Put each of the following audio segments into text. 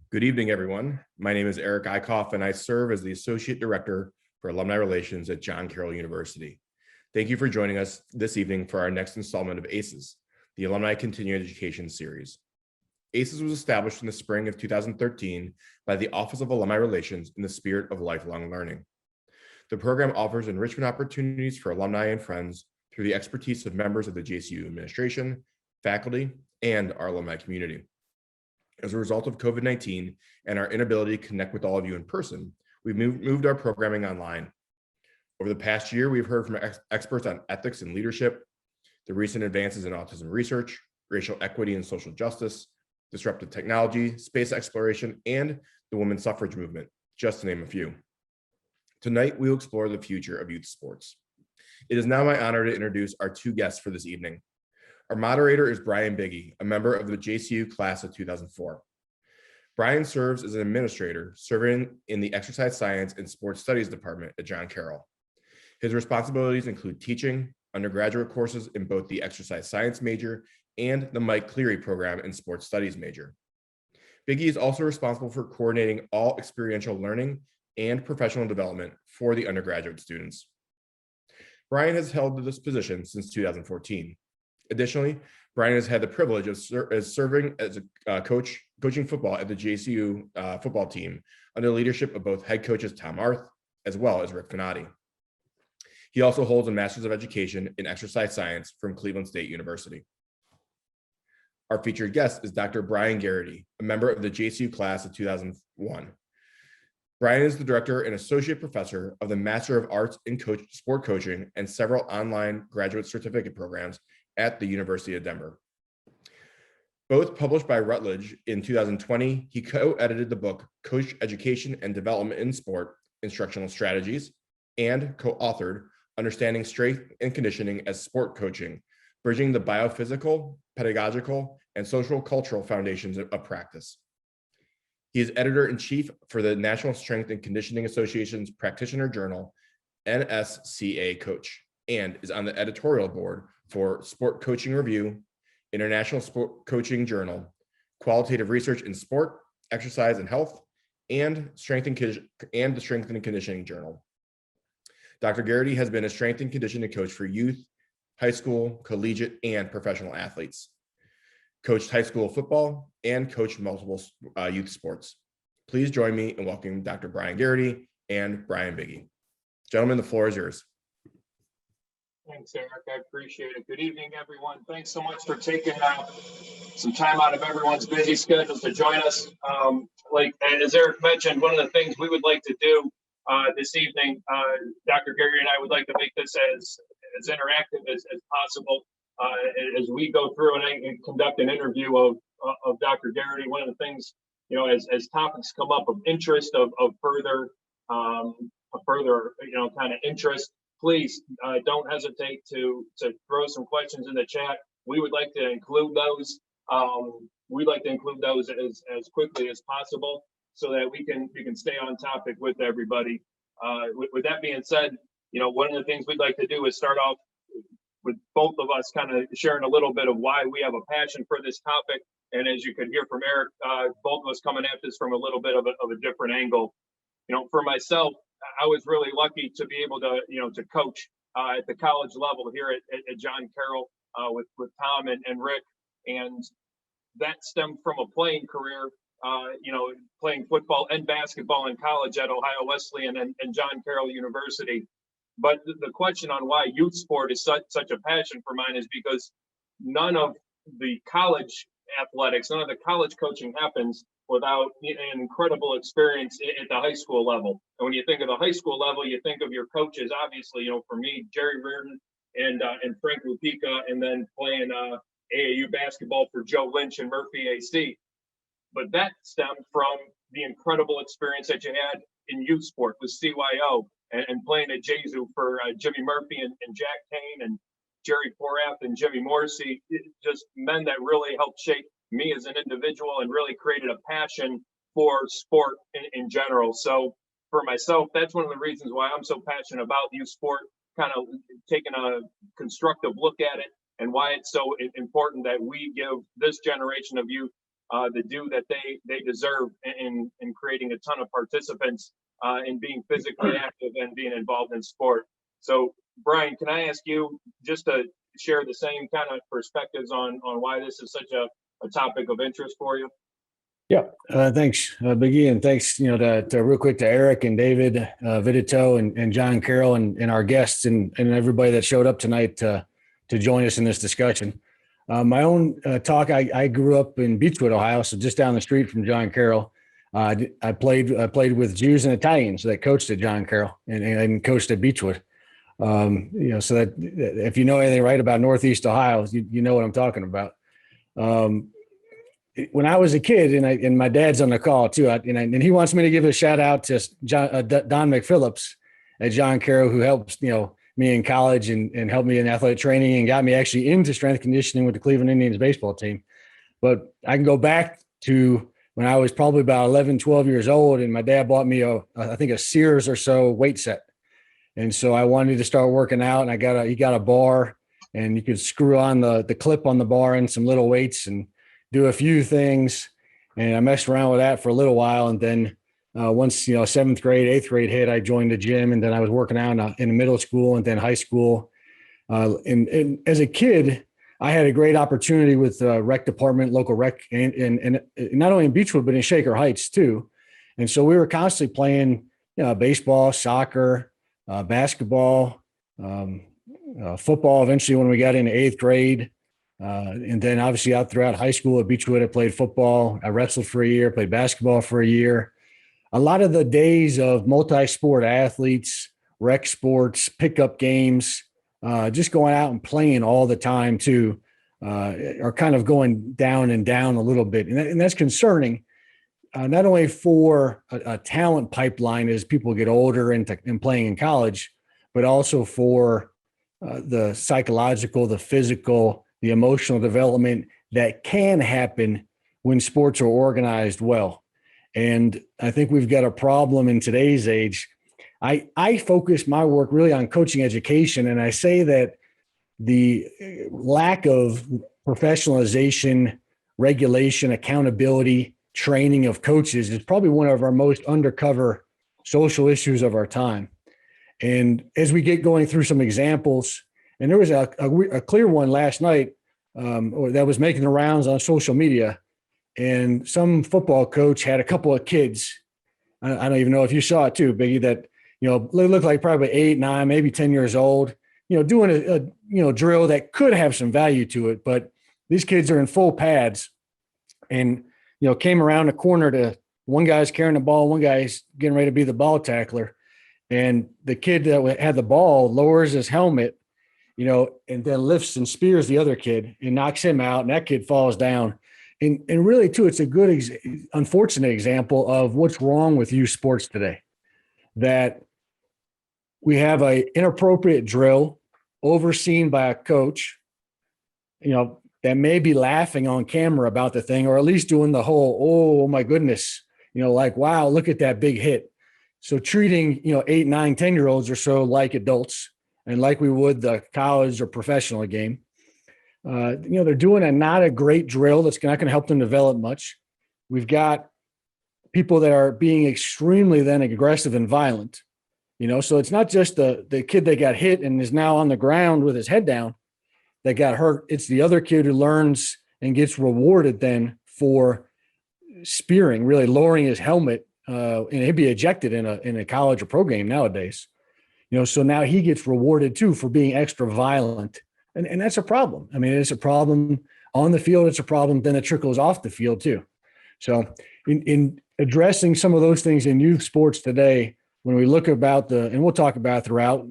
Good evening, everyone. My name is Eric Eichhoff, and I serve as the Associate Director for Alumni Relations at John Carroll University. Thank you for joining us this evening for our next installment of ACES, the Alumni Continuing Education Series. ACES was established in the spring of 2013 by the Office of Alumni Relations in the spirit of lifelong learning. The program offers enrichment opportunities for alumni and friends through the expertise of members of the JCU administration, faculty, and our alumni community. As a result of COVID-19 and our inability to connect with all of you in person, we've moved our programming online. Over the past year, we've heard from experts on ethics and leadership, the recent advances in autism research, racial equity and social justice, disruptive technology, space exploration, and the women's suffrage movement, just to name a few. Tonight, we will explore the future of youth sports. It is now my honor to introduce our two guests for this evening. Our moderator is Bryan Beigie, a member of the JCU class of 2004. Bryan serves as an administrator, serving in the Exercise Science and Sports Studies Department at John Carroll. His responsibilities include teaching undergraduate courses in both the Exercise Science major and the Mike Cleary program in Sports Studies major. Beigie is also responsible for coordinating all experiential learning and professional development for the undergraduate students. Bryan has held this position since 2014. Additionally, Bryan has had the privilege of serving as a coaching football at the JCU football team under the leadership of both head coaches Tom Arth as well as Rick Finati. He also holds a Master's of Education in Exercise Science from Cleveland State University. Our featured guest is Dr. Bryan Gearity, a member of the JCU class of 2001. Bryan is the director and associate professor of the Master of Arts in Sport Coaching and several online graduate certificate programs at the University of Denver. Both published by Routledge in 2020, he co-edited the book Coach Education and Development in Sport, Instructional Strategies, and co-authored Understanding Strength and Conditioning as Sport Coaching, Bridging the Biophysical, Pedagogical, and Social Cultural Foundations of Practice. He is editor-in-chief for the National Strength and Conditioning Association's practitioner journal, NSCA Coach, and is on the editorial board for Sport Coaching Review, International Sport Coaching Journal, Qualitative Research in Sport, Exercise and Health, and the Strength and Conditioning Journal. Dr. Gearity has been a strength and conditioning coach for youth, high school, collegiate, and professional athletes. Coached high school football and coached multiple youth sports. Please join me in welcoming Dr. Bryan Gearity and Bryan Beigie. Gentlemen, the floor is yours. Thanks, Eric. I appreciate it. Good evening, everyone. Thanks so much for taking some time out of everyone's busy schedule to join us. As Eric mentioned, one of the things we would like to do this evening, Dr. Gearity and I would like to make this as interactive as possible. As we go through and conduct an interview of Dr. Gearity, one of the things, as topics come up of interest, of further kind of interest, please don't hesitate to throw some questions in the chat. We would like to include those. We'd like to include those as quickly as possible so that we can stay on topic with everybody. With that being said, one of the things we'd like to do is start off with both of us kind of sharing a little bit of why we have a passion for this topic. And as you could hear from Eric, both of us coming at this from a little bit of a different angle. For myself, I was really lucky to be able to, to coach at the college level here at John Carroll with Tom and Rick. And that stemmed from a playing career, playing football and basketball in college at Ohio Wesleyan and John Carroll University. But the question on why youth sport is such a passion for mine is because none of the college athletics, none of the college coaching happens without an incredible experience at the high school level. And when you think of the high school level, you think of your coaches, obviously, for me, Jerry Reardon and Frank Lupica, and then playing AAU basketball for Joe Lynch and Murphy AC. But that stemmed from the incredible experience that you had in youth sport with CYO and playing at Jesu for Jimmy Murphy and Jack Kane and Jerry Porath and Jimmy Morrissey, just men that really helped shape me as an individual and really created a passion for sport in general. So for myself, that's one of the reasons why I'm so passionate about youth sport, kind of taking a constructive look at it and why it's so important that we give this generation of youth the due that they deserve in creating a ton of participants in being physically active and being involved in sport. So, Bryan, can I ask you just to share the same kind of perspectives on why this is such a topic of interest for you? Yeah, thanks, Beigie, and thanks, to real quick to Eric and David, Vidito, and John Carroll, and our guests, and everybody that showed up tonight to join us in this discussion. My own talk, I grew up in Beechwood, Ohio, so just down the street from John Carroll. I played with Jews and Italians that coached at John Carroll and coached at Beechwood. So that if you know anything right about Northeast Ohio, you know what I'm talking about. When I was a kid, and my dad's on the call too, and he wants me to give a shout out to Don McPhillips at John Carroll, who helped me in college and helped me in athletic training and got me actually into strength conditioning with the Cleveland Indians baseball team. But I can go back to when I was probably about 11, 12 years old, and my dad bought me I think a Sears or so weight set. And so I wanted to start working out, and he got a bar, and you could screw on the clip on the bar and some little weights and do a few things. And I messed around with that for a little while. And then once, 7th grade, 8th grade hit, I joined the gym, and then I was working out in middle school and then high school. And as a kid, I had a great opportunity with rec department, local rec, and not only in Beechwood, but in Shaker Heights too. And so we were constantly playing, baseball, soccer, basketball, football. Eventually, when we got into 8th grade, and then obviously out throughout high school at Beechwood, I played football. I wrestled for a year, played basketball for a year. A lot of the days of multi-sport athletes, rec sports, pickup games, just going out and playing all the time too, are kind of going down and down a little bit. And that's concerning, not only for a talent pipeline as people get older and playing in college, but also for the psychological, the physical, the emotional development that can happen when sports are organized well. And I think we've got a problem in today's age. I focus my work really on coaching education, and I say that the lack of professionalization, regulation, accountability, training of coaches is probably one of our most undercover social issues of our time. And as we get going through some examples, and there was a clear one last night that was making the rounds on social media, and some football coach had a couple of kids. I don't even know if you saw it too, Biggie, that, they looked like probably 8, 9, maybe 10 years old, doing a drill that could have some value to it. But these kids are in full pads and, came around the corner to one guy's carrying the ball, one guy's getting ready to be the ball tackler. And the kid that had the ball lowers his helmet, and then lifts and spears the other kid and knocks him out. And that kid falls down. And really, too, it's a good, unfortunate example of what's wrong with youth sports today, that we have an inappropriate drill overseen by a coach, that may be laughing on camera about the thing, or at least doing the whole, oh my goodness, like, wow, look at that big hit. So treating, 8, 9, 10-year-olds or so like adults and like we would the college or professional game. They're doing not a great drill that's not going to help them develop much. We've got people that are being extremely then aggressive and violent, so it's not just the kid that got hit and is now on the ground with his head down that got hurt. It's the other kid who learns and gets rewarded then for spearing, really lowering his helmet, and he'd be ejected in a college or pro game nowadays. So now he gets rewarded too for being extra violent. And that's a problem. I mean, it's a problem on the field. It's a problem then it trickles off the field too. So in addressing some of those things in youth sports today, when we look about and we'll talk about throughout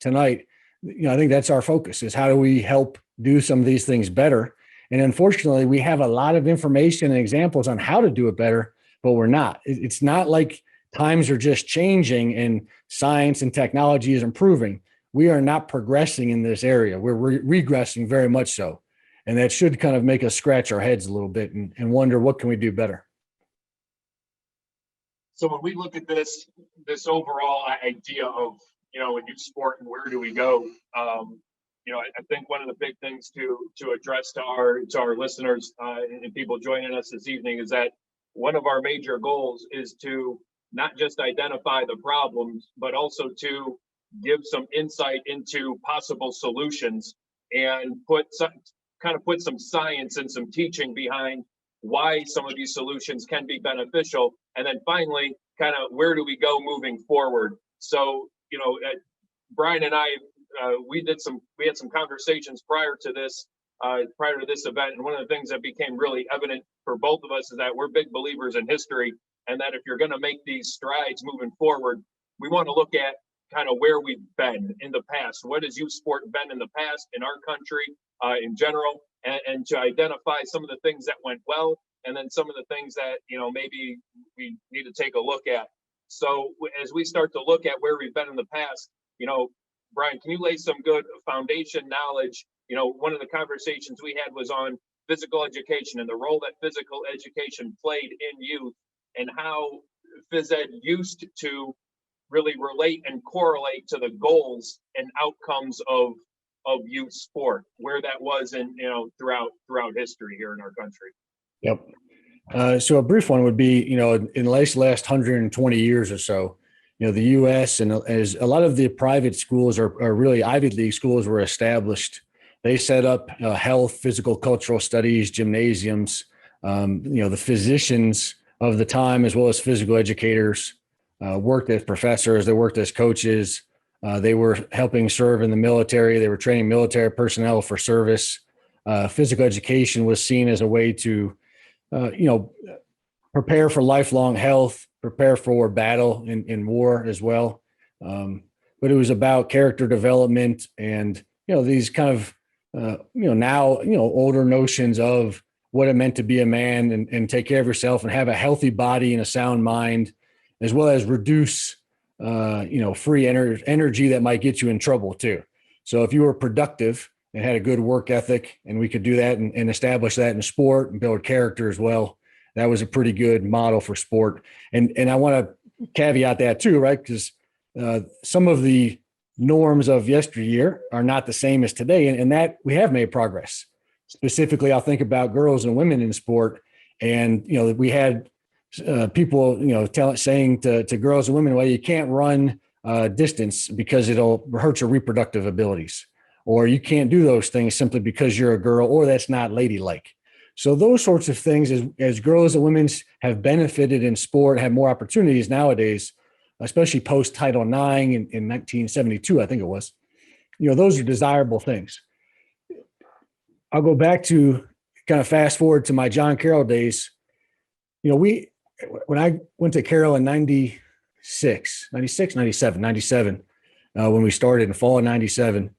tonight, I think that's our focus, is how do we help do some of these things better? And unfortunately, we have a lot of information and examples on how to do it better, but we're not. It's not like times are just changing and science and technology is improving. We are not progressing in this area. We're regressing very much so. And that should kind of make us scratch our heads a little bit and wonder, what can we do better? So when we look at this overall idea of, a new sport and where do we go, I think one of the big things to address to our listeners and people joining us this evening is that one of our major goals is to not just identify the problems, but also to give some insight into possible solutions and put some science and some teaching behind why some of these solutions can be beneficial. And then finally, kind of where do we go moving forward? So, Bryan and I, we had some conversations prior to this event. And one of the things that became really evident for both of us is that we're big believers in history, and that if you're going to make these strides moving forward, we want to look at kind of where we've been in the past. What has youth sport been in the past in our country in general, and to identify some of the things that went well, and then some of the things that, maybe we need to take a look at. So as we start to look at where we've been in the past, Bryan, can you lay some good foundation knowledge? One of the conversations we had was on physical education and the role that physical education played in youth, and how phys ed used to really relate and correlate to the goals and outcomes of youth sport, where that was throughout history here in our country. Yep. So a brief one would be, in the last 120 years or so, the U.S. and as a lot of the private schools are really Ivy League schools were established. They set up health, physical, cultural studies, gymnasiums. The physicians of the time, as well as physical educators, worked as professors. They worked as coaches. They were helping serve in the military. They were training military personnel for service. Physical education was seen as a way to, prepare for lifelong health, prepare for battle in war as well. But it was about character development and, these kind of, now, older notions of what it meant to be a man and take care of yourself and have a healthy body and a sound mind, as well as reduce, free energy that might get you in trouble too. So if you were productive and had a good work ethic, and we could do that and establish that in sport and build character as well, that was a pretty good model for sport. And I want to caveat that too, right? Because some of the norms of yesteryear are not the same as today, and that we have made progress. Specifically, I'll think about girls and women in sport, and we had people saying to girls and women, well, you can't run distance because it'll hurt your reproductive abilities, or you can't do those things simply because you're a girl, or that's not ladylike. So those sorts of things, as girls and women have benefited in sport, have more opportunities nowadays, especially post Title IX in 1972, I think it was. Those are desirable things. I'll go back to kind of fast forward to my John Carroll days. When I went to Carroll in 97, when we started in fall of 97,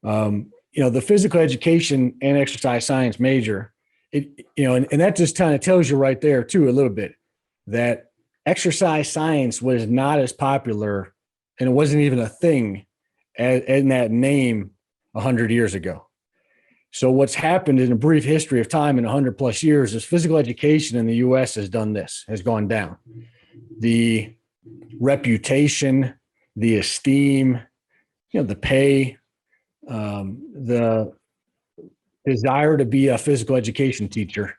the physical education and exercise science major, and that just kind of tells you right there too, a little bit, that exercise science was not as popular, and it wasn't even a thing in that name 100 years ago. So what's happened in a brief history of time in 100 plus years is physical education in the U.S. has gone down. The reputation, the esteem, the pay, the desire to be a physical education teacher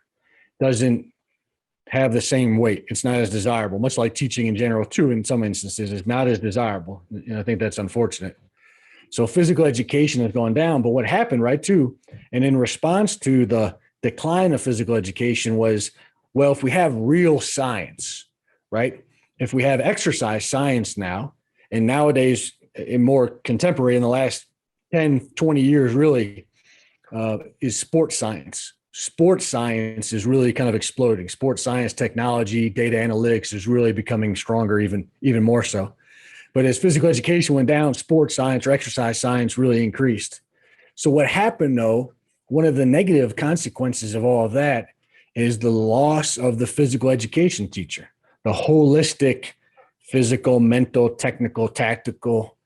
doesn't have the same weight. It's not as desirable, much like teaching in general too, in some instances, is not as desirable. And I think that's unfortunate. So physical education has gone down, but what happened, right, too, and in response to the decline of physical education was, well, if we have real science, right, if we have exercise science now, and nowadays in more contemporary in the last 10, 20 years, really, is sports science. Sports science is really kind of exploding. Sports science, technology, data analytics is really becoming stronger, even more so. But as physical education went down, sports science or exercise science really increased. So what happened, though, one of the negative consequences of all of that is the loss of the physical education teacher, the holistic physical, mental, technical, tactical,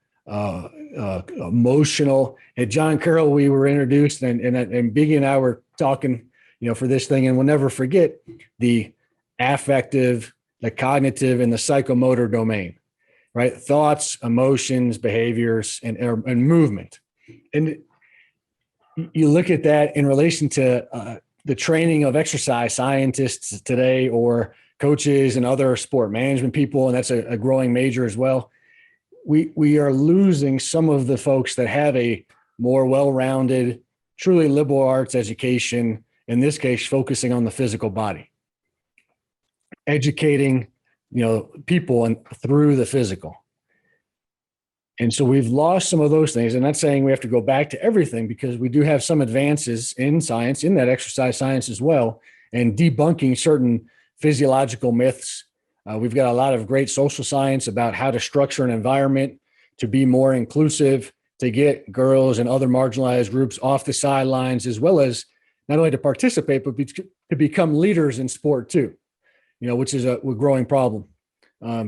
emotional. At John Carroll, we were introduced, and Beigie and I were talking, for this thing, and we'll never forget the affective, the cognitive, and the psychomotor domain, right? Thoughts, emotions, behaviors, and movement. And you look at that in relation to the training of exercise scientists today, or coaches and other sport management people, and that's a growing major as well. We are losing some of the folks that have a more well-rounded, truly liberal arts education, in this case, focusing on the physical body, educating, people and through the physical. And so we've lost some of those things. And not saying we have to go back to everything, because we do have some advances in science, in that exercise science as well, and debunking certain physiological myths. We've got a lot of great social science about how to structure an environment to be more inclusive, to get girls and other marginalized groups off the sidelines, as well as not only to participate, but to become leaders in sport too, which is a growing problem,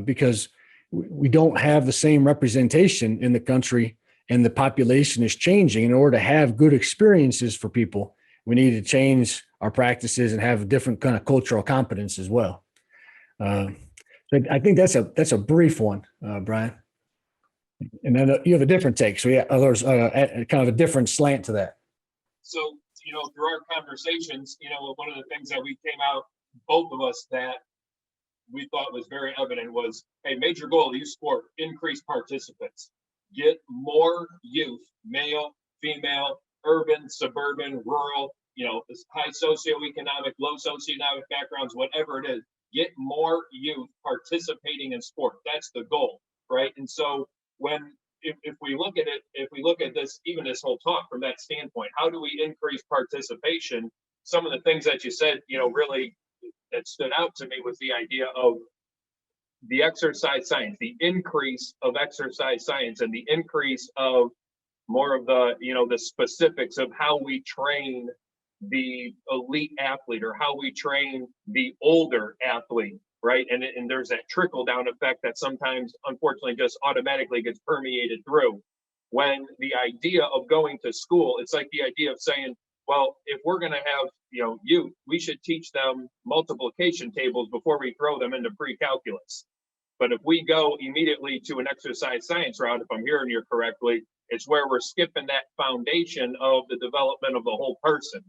because we don't have the same representation in the country, and the population is changing. In order to have good experiences for people, we need to change our practices and have a different kind of cultural competence as well. So I think that's a brief one, Brian. And then you have a different take. So yeah, there's kind of a different slant to that. So, through our conversations, one of the things that we came out, both of us, that we thought was very evident was, hey, major goal of youth sport, increase participants, get more youth, male, female, urban, suburban, rural, high socioeconomic, low socioeconomic backgrounds, whatever it is, get more youth participating in sport. That's the goal, right? And so if we look at it, if we look at this, even this whole talk from that standpoint, how do we increase participation? Some of the things that you said, really that stood out to me was the idea of the exercise science, the increase of exercise science, and the increase of more of the, the specifics of how we train the elite athlete, or how we train the older athlete, right? And there's that trickle down effect that sometimes, unfortunately, just automatically gets permeated through. When the idea of going to school, it's like the idea of saying, well, if we're going to have, youth, we should teach them multiplication tables before we throw them into pre-calculus. But if we go immediately to an exercise science route, if I'm hearing you correctly, it's where we're skipping that foundation of the development of the whole person.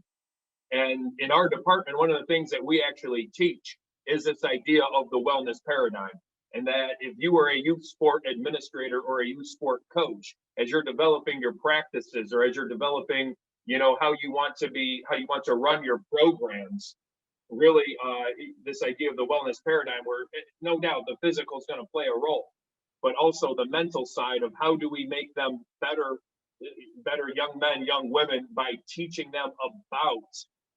And in our department, one of the things that we actually teach is this idea of the wellness paradigm. And that if you are a youth sport administrator or a youth sport coach, as you're developing your practices, or as you're developing, how you want to run your programs, really this idea of the wellness paradigm, where no doubt the physical is going to play a role, but also the mental side of how do we make them better young men, young women, by teaching them about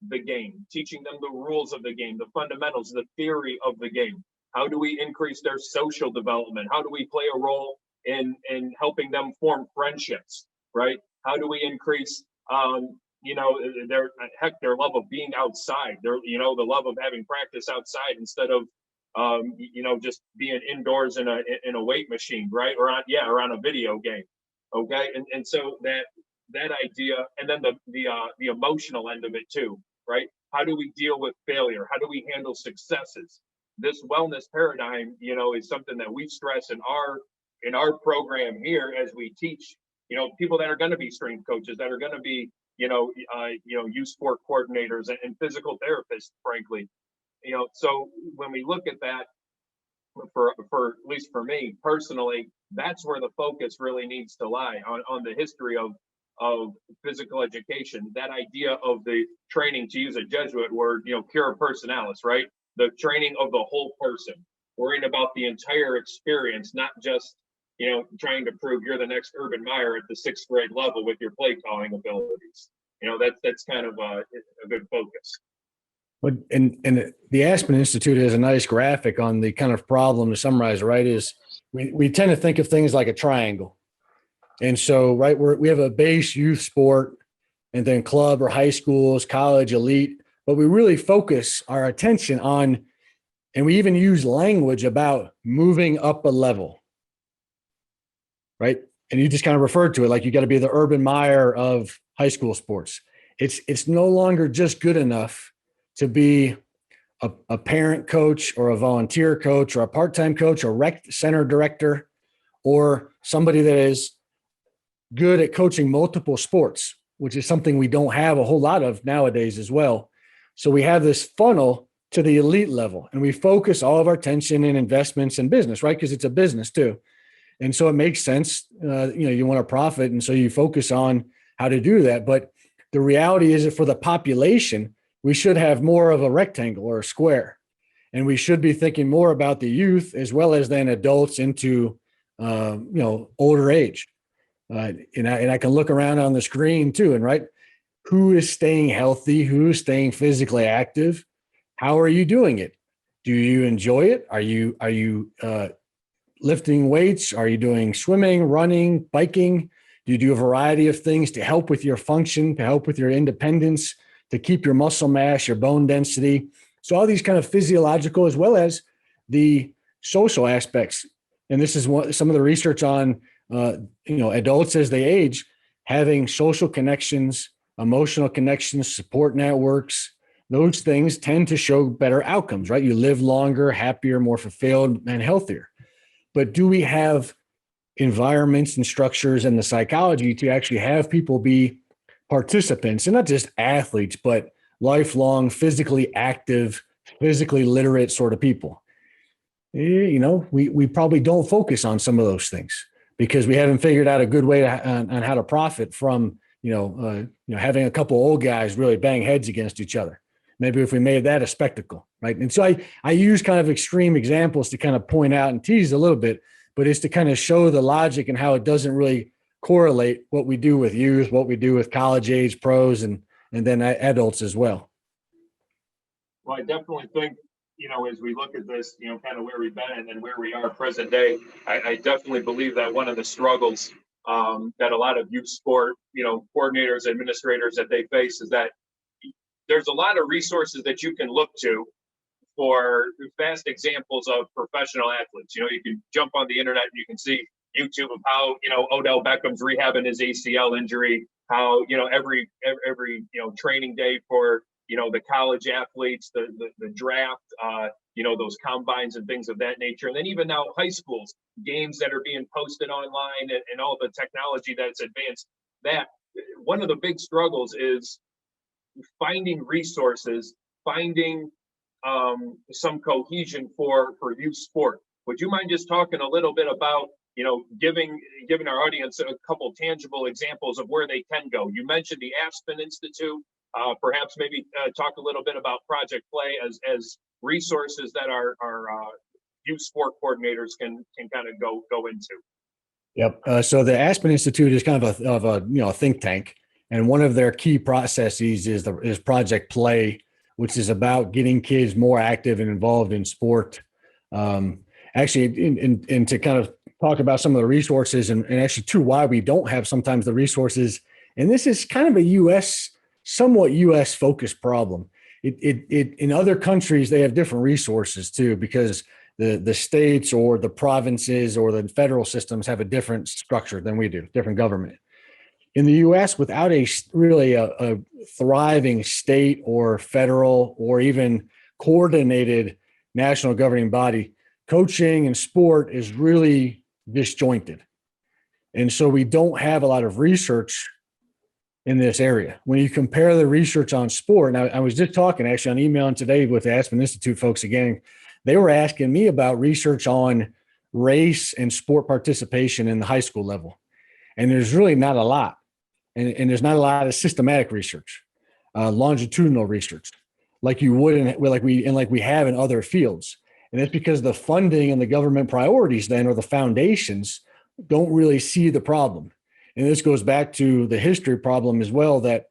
the game, teaching them the rules of the game, the fundamentals, the theory of the game. How do we increase their social development? How do we play a role in helping them form friendships, right? How do we increase their love of being outside, the love of having practice outside instead of just being indoors in a weight machine, right? Or on a video game. Okay. And so that idea, and then the emotional end of it too, right? How do we deal with failure? How do we handle successes? This wellness paradigm, is something that we stress in our program here as we teach, people that are going to be strength coaches, that are going to be, youth sport coordinators and physical therapists, frankly. So when we look at that, for at least for me personally, that's where the focus really needs to lie, on the history of physical education. That idea of the training, to use a Jesuit word, cura personalis, right? The training of the whole person, worrying about the entire experience, not just trying to prove you're the next Urban Meyer at the 6th grade level with your play calling abilities. That's kind of a good focus. But and the Aspen Institute has a nice graphic on the kind of problem to summarize, right? Is we tend to think of things like a triangle. And so, right, we have a base youth sport, and then club or high schools, college, elite, but we really focus our attention on, and we even use language about moving up a level, right? And you just kind of referred to it like you got to be the Urban Meyer of high school sports. It's no longer just good enough to be a parent coach or a volunteer coach or a part-time coach or rec center director or somebody that is good at coaching multiple sports. which is something we don't have a whole lot of nowadays as well. So we have this funnel to the elite level, and we focus all of our attention and investments in business, right? Because it's a business too. And so it makes sense, you want to profit. And so you focus on how to do that. But the reality is that for the population, we should have more of a rectangle or a square. And we should be thinking more about the youth as well as then adults into, older age. And I can look around on the screen too. And right, who is staying healthy? Who is staying physically active? How are you doing it? Do you enjoy it? Are you lifting weights? Are you doing swimming, running, biking? Do you do a variety of things to help with your function, to help with your independence, to keep your muscle mass, your bone density? So all these kind of physiological as well as the social aspects. And this is what some of the research on, adults as they age, having social connections, emotional connections, support networks. Those things tend to show better outcomes, right? You live longer, happier, more fulfilled, and healthier. But do we have environments and structures and the psychology to actually have people be participants, and not just athletes, but lifelong, physically active, physically literate sort of people? We probably don't focus on some of those things because we haven't figured out a good way on how to profit from, having a couple old guys really bang heads against each other. Maybe if we made that a spectacle, right? And so I use kind of extreme examples to kind of point out and tease a little bit, but it's to kind of show the logic and how it doesn't really correlate what we do with youth, what we do with college age pros, and then adults as well. Well, I definitely think, as we look at this, kind of where we've been and then where we are present day, I definitely believe that one of the struggles that a lot of youth sport, coordinators, administrators that they face is that there's a lot of resources that you can look to for fast examples of professional athletes. You can jump on the internet and you can see YouTube of how, Odell Beckham's rehabbing his ACL injury, how, every training day for, the college athletes, the draft, those combines and things of that nature. And then even now high schools, games that are being posted online and all the technology that's advanced. That one of the big struggles is finding resources, finding some cohesion for youth sport. Would you mind just talking a little bit about, giving our audience a couple tangible examples of where they can go? You mentioned the Aspen Institute. Perhaps maybe talk a little bit about Project Play as resources that our youth sport coordinators can kind of go into. Yep. So the Aspen Institute is kind of a think tank. And one of their key processes is Project Play, which is about getting kids more active and involved in sport. Actually, and to kind of talk about some of the resources and actually too, why we don't have sometimes the resources. And this is kind of a somewhat US focused problem. It in other countries, they have different resources too, because the states or the provinces or the federal systems have a different structure than we do, different government. In the U.S., without a thriving state or federal or even coordinated national governing body, coaching and sport is really disjointed. And so we don't have a lot of research in this area. When you compare the research on sport, and I was just talking actually on email today with the Aspen Institute folks again, they were asking me about research on race and sport participation in the high school level. And there's really not a lot. And there's not a lot of systematic research, longitudinal research, like you would like we have in other fields. And that's because the funding and the government priorities then, or the foundations, don't really see the problem. And this goes back to the history problem as well, that,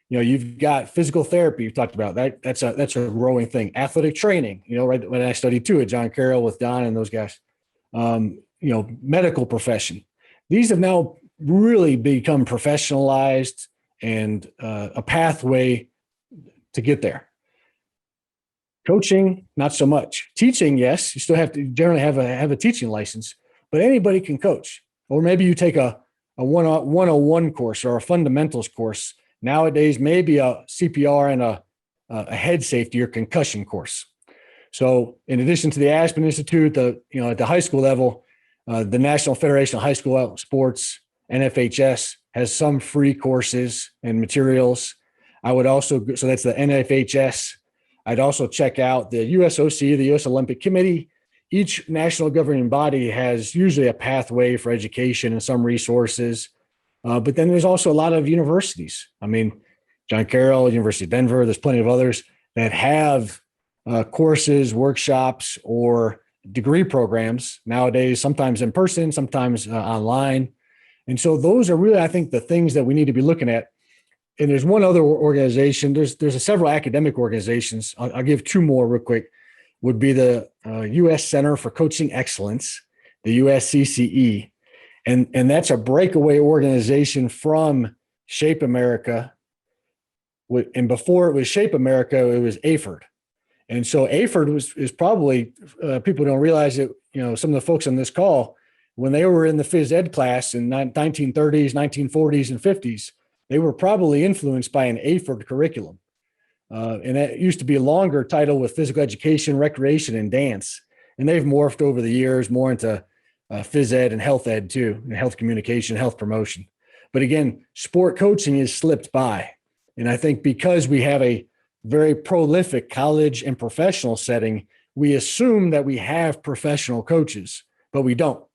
you've got physical therapy, you've talked about that. That's a growing thing. Athletic training, right when I studied too at John Carroll with Don and those guys, medical profession. These have now really become professionalized and a pathway to get there. Coaching, not so much. Teaching, yes, you still have to generally have a teaching license, but anybody can coach. Or maybe you take a 101 course or a fundamentals course. Nowadays, maybe a CPR and a head safety or concussion course. So in addition to the Aspen Institute, at the high school level, the National Federation of High School Sports, NFHS, has some free courses and materials. I would also, so that's the NFHS. I'd also check out the USOC, the US Olympic Committee. Each national governing body has usually a pathway for education and some resources. But then there's also a lot of universities. I mean, John Carroll, University of Denver, there's plenty of others that have courses, workshops, or degree programs nowadays, sometimes in person, sometimes online. And so those are really, I think, the things that we need to be looking at. And there's one other organization. There's several academic organizations. I'll give two more real quick. Would be the U.S. Center for Coaching Excellence, the USCCE, and that's a breakaway organization from Shape America. And before it was Shape America, it was AFERD. And so AFERD is probably people don't realize it. You know, some of the folks on this call, when they were in the phys ed class in 1930s, 1940s, and 50s, they were probably influenced by an AFERD curriculum. And that used to be a longer title with physical education, recreation, and dance. And they've morphed over the years more into phys ed and health ed too, and health communication, health promotion. But again, sport coaching is slipped by. And I think because we have a very prolific college and professional setting, we assume that we have professional coaches, but we don't.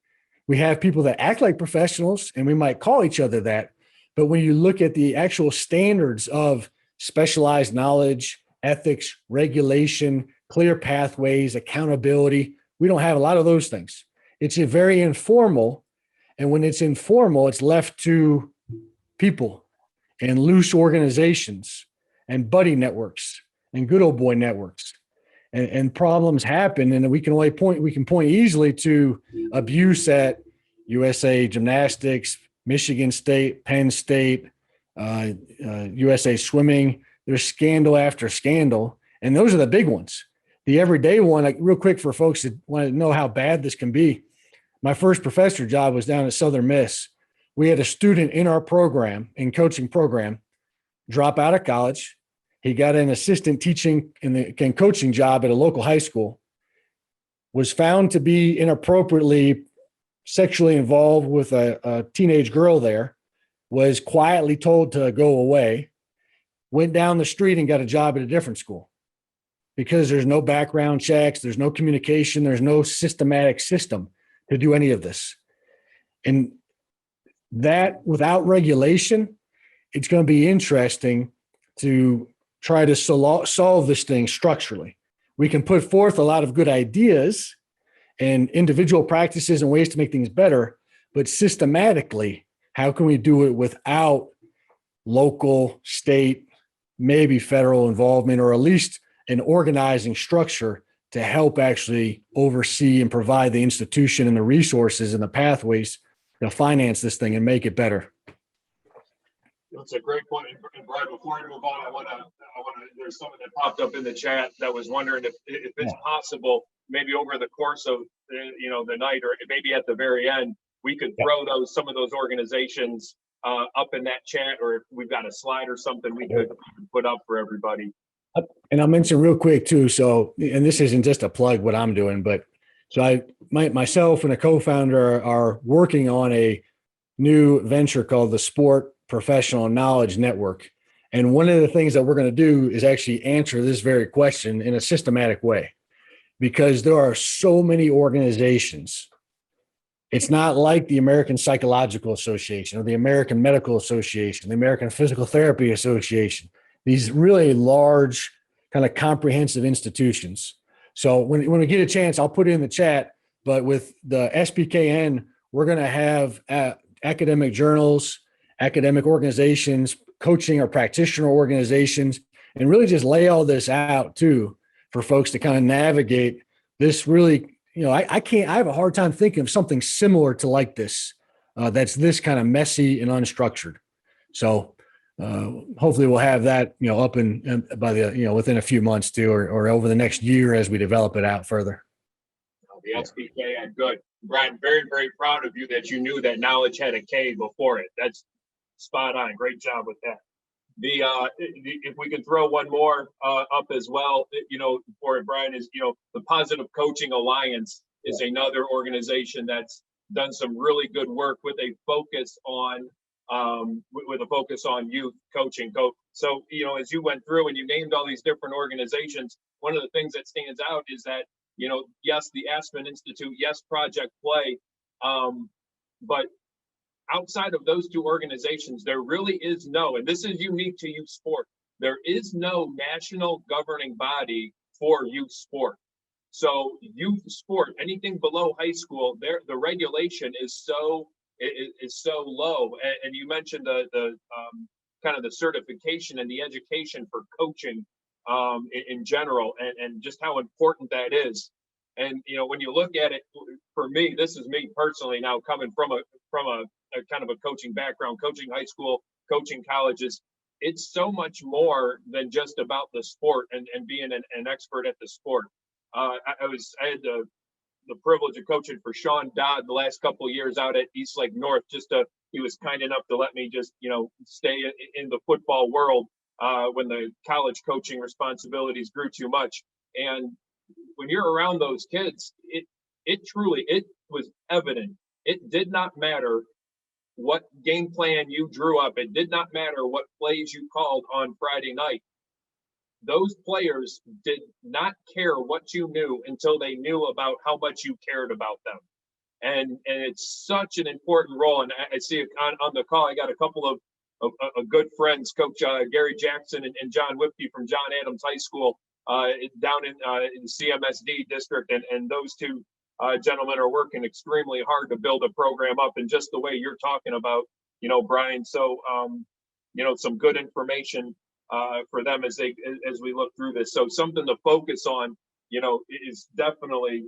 We have people that act like professionals, and we might call each other that. But when you look at the actual standards of specialized knowledge, ethics, regulation, clear pathways, accountability, we don't have a lot of those things. It's very informal. And when it's informal, it's left to people and loose organizations and buddy networks and good old boy networks. And problems happen. And we can point easily to abuse at USA Gymnastics, Michigan State, Penn State, USA Swimming. There's scandal after scandal, and those are the big ones. The everyday one, like real quick for folks that want to know how bad this can be. My first professor job was down at Southern Miss. We had a student in our program, in coaching program, drop out of college. He got an assistant teaching and coaching job at a local high school, was found to be inappropriately sexually involved with a teenage girl there, was quietly told to go away, went down the street and got a job at a different school because there's no background checks, there's no communication, there's no systematic system to do any of this. And that without regulation, it's going to be interesting to try to solve this thing structurally. We can put forth a lot of good ideas and individual practices and ways to make things better, but systematically, how can we do it without local, state, maybe federal involvement, or at least an organizing structure to help actually oversee and provide the institution and the resources and the pathways to finance this thing and make it better? That's a great point. And Bryan, before we move on, I want to, there's someone that popped up in the chat that was wondering if it's possible, maybe over the course of, the night, or maybe at the very end, we could throw some of those organizations up in that chat, or if we've got a slide or something we could put up for everybody. And I'll mention real quick too. So, and this isn't just a plug what I'm doing, but so myself and a co-founder are working on a new venture called the Sport Professional Knowledge Network. And one of the things that we're going to do is actually answer this very question in a systematic way, because there are so many organizations. It's not like the American Psychological Association or the American Medical Association, the American Physical Therapy Association, these really large kind of comprehensive institutions. So when we get a chance, I'll put it in the chat, but with the SPKN, we're going to have academic journals, academic organizations, coaching or practitioner organizations, and really just lay all this out too for folks to kind of navigate this really, I have a hard time thinking of something similar to like this, that's this kind of messy and unstructured. So hopefully we'll have that, up and by the, within a few months too, or over the next year as we develop it out further. The SPK, good. Bryan, very, very proud of you that you knew that knowledge had a K before it. That's spot on. Great job with that. If we could throw one more up as well, for it, Bryan, is, the Positive Coaching Alliance is another organization that's done some really good work with a focus on with a focus on youth coaching. So, as you went through and you named all these different organizations, one of the things that stands out is that, yes, the Aspen Institute, yes, Project Play, but outside of those two organizations, there really is no, and this is unique to youth sport, there is no national governing body for youth sport. So youth sport, anything below high school, the regulation is so low. And you mentioned the kind of the certification and the education for coaching in general, and just how important that is. And when you look at it, for me, this is me personally now coming from a kind of a coaching background, coaching high school, coaching colleges. It's so much more than just about the sport and being an expert at the sport. I had the privilege of coaching for Sean Dodd the last couple of years out at East Lake North. He was kind enough to let me just stay in the football world when the college coaching responsibilities grew too much. And when you're around those kids, it truly was evident. It did not matter what game plan you drew up. It did not matter what plays you called on Friday night. Those players did not care what you knew until they knew about how much you cared about them. And it's such an important role. And I see on the call, I got a couple of good friends, Coach Gary Jackson and John Whipke from John Adams High School down in the CMSD district. And those two gentlemen are working extremely hard to build a program up in just the way you're talking about, Bryan. So, some good information for them as we look through this. So something to focus on, is definitely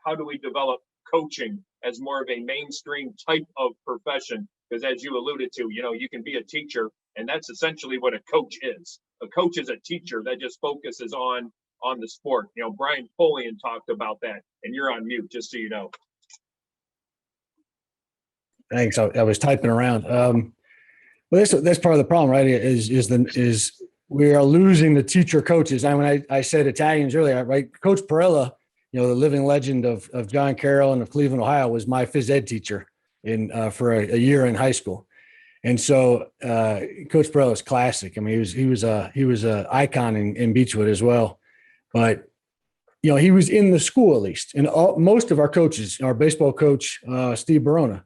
how do we develop coaching as more of a mainstream type of profession? Because as you alluded to, you can be a teacher, and that's essentially what a coach is. A coach is a teacher that just focuses on the sport. Brian Polian talked about that, and you're on mute, just so you know. Thanks. I was typing around. Well, that's part of the problem, right? Is we are losing the teacher coaches. And when I said Italians earlier, right? Coach Perella, the living legend of John Carroll and of Cleveland, Ohio, was my phys ed teacher for a year in high school. And so Coach Perella is classic. I mean, he was a icon in Beechwood as well. But he was in the school at least. And most of our coaches, our baseball coach Steve Barona,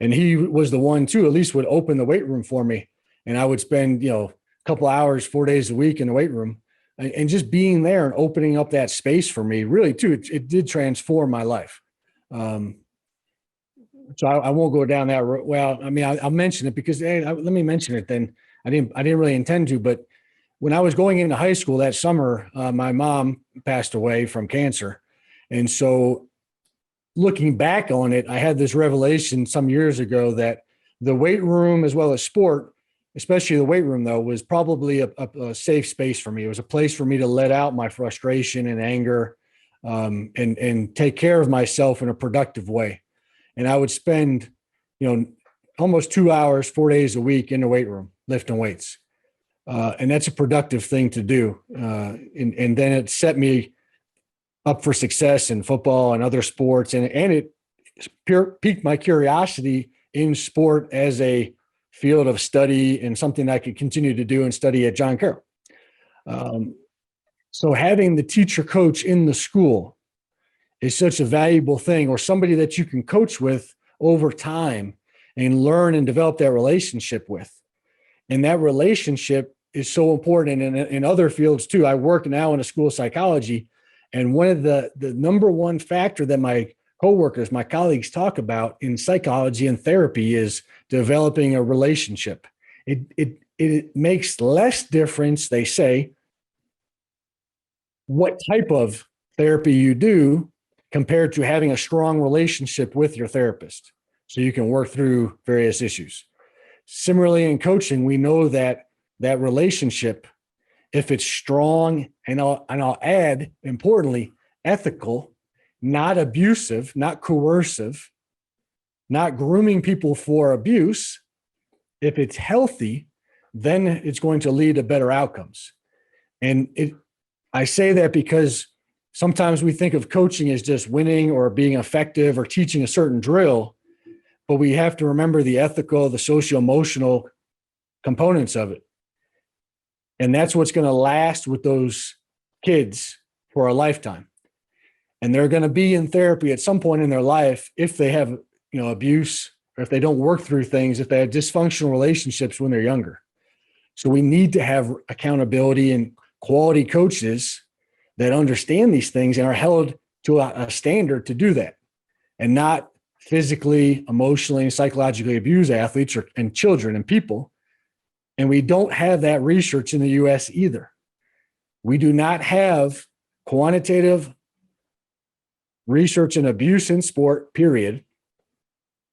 and he was the one too, at least would open the weight room for me, and I would spend a couple hours 4 days a week in the weight room, and just being there and opening up that space for me really too, it did transform my life. So I won't go down that road. Well, I mean, I'll mention it because let me mention it then. I didn't really intend to, but when I was going into high school that summer, my mom passed away from cancer. And so looking back on it, I had this revelation some years ago that the weight room as well as sport, especially the weight room though, was probably a safe space for me. It was a place for me to let out my frustration and anger and take care of myself in a productive way. And I would spend, almost 2 hours, 4 days a week in the weight room, lifting weights. And that's a productive thing to do. And then it set me up for success in football and other sports. And it piqued my curiosity in sport as a field of study and something I could continue to do and study at John Carroll. So having the teacher coach in the school is such a valuable thing, or somebody that you can coach with over time and learn and develop that relationship with. And that relationship is so important in other fields too. I work now in a school of psychology, and one of the number one factor that my coworkers, my colleagues talk about in psychology and therapy is developing a relationship. It makes less difference, they say, what type of therapy you do compared to having a strong relationship with your therapist so you can work through various issues. Similarly, in coaching, we know that relationship, if it's strong, and I'll add, importantly, ethical, not abusive, not coercive, not grooming people for abuse, if it's healthy, then it's going to lead to better outcomes. And I say that because sometimes we think of coaching as just winning or being effective or teaching a certain drill, but we have to remember the ethical, the socio-emotional components of it. And that's what's going to last with those kids for a lifetime. And they're going to be in therapy at some point in their life if they have, abuse, or if they don't work through things, if they have dysfunctional relationships when they're younger. So we need to have accountability and quality coaches that understand these things and are held to a standard to do that, and not physically, emotionally, and psychologically abuse athletes and children and people. And we don't have that research in the US either. We do not have quantitative research in abuse in sport, period,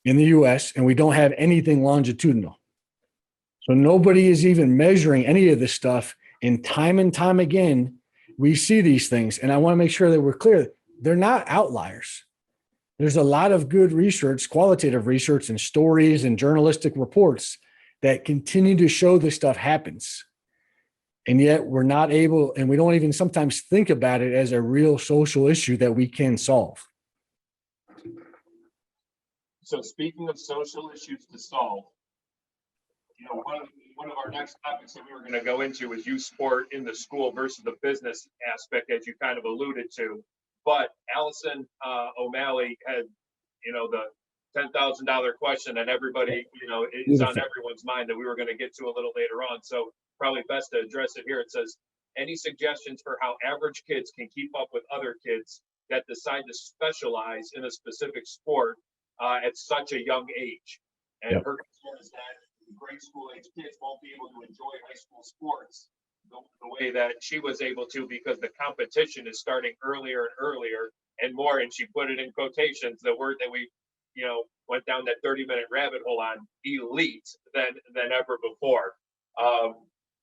in the US, and we don't have anything longitudinal. So nobody is even measuring any of this stuff. And time again, we see these things. And I want to make sure that we're clear. They're not outliers. There's a lot of good research, qualitative research and stories and journalistic reports that continue to show this stuff happens. And yet we're not able, and we don't even sometimes think about it as a real social issue that we can solve. So speaking of social issues to solve, one of our next topics that we were going to go into is youth sport in the school versus the business aspect, as you kind of alluded to. But Allison O'Malley had, the $10,000 question that everybody, is on everyone's mind that we were going to get to a little later on. So probably best to address it here. It says, any suggestions for how average kids can keep up with other kids that decide to specialize in a specific sport at such a young age? And her concern is that grade school age kids won't be able to enjoy high school sports the way that she was able to, because the competition is starting earlier and earlier and more. And she put it in quotations, the word that we, went down that 30-minute rabbit hole on, elite than ever before.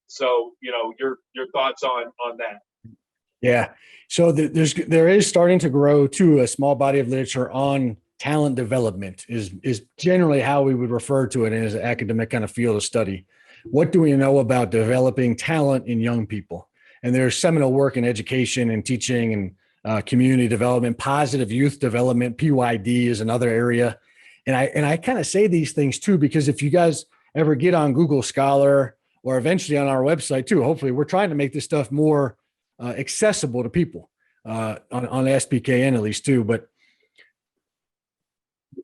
So, your thoughts on that. Yeah. So there is starting to grow too a small body of literature on talent development is generally how we would refer to it as an academic kind of field of study. What do we know about developing talent in young people? And there's seminal work in education and teaching and community development, positive youth development. PYD is another area. And I kind of say these things too, because if you guys ever get on Google Scholar or eventually on our website too, hopefully we're trying to make this stuff more accessible to people on SPKN at least too. But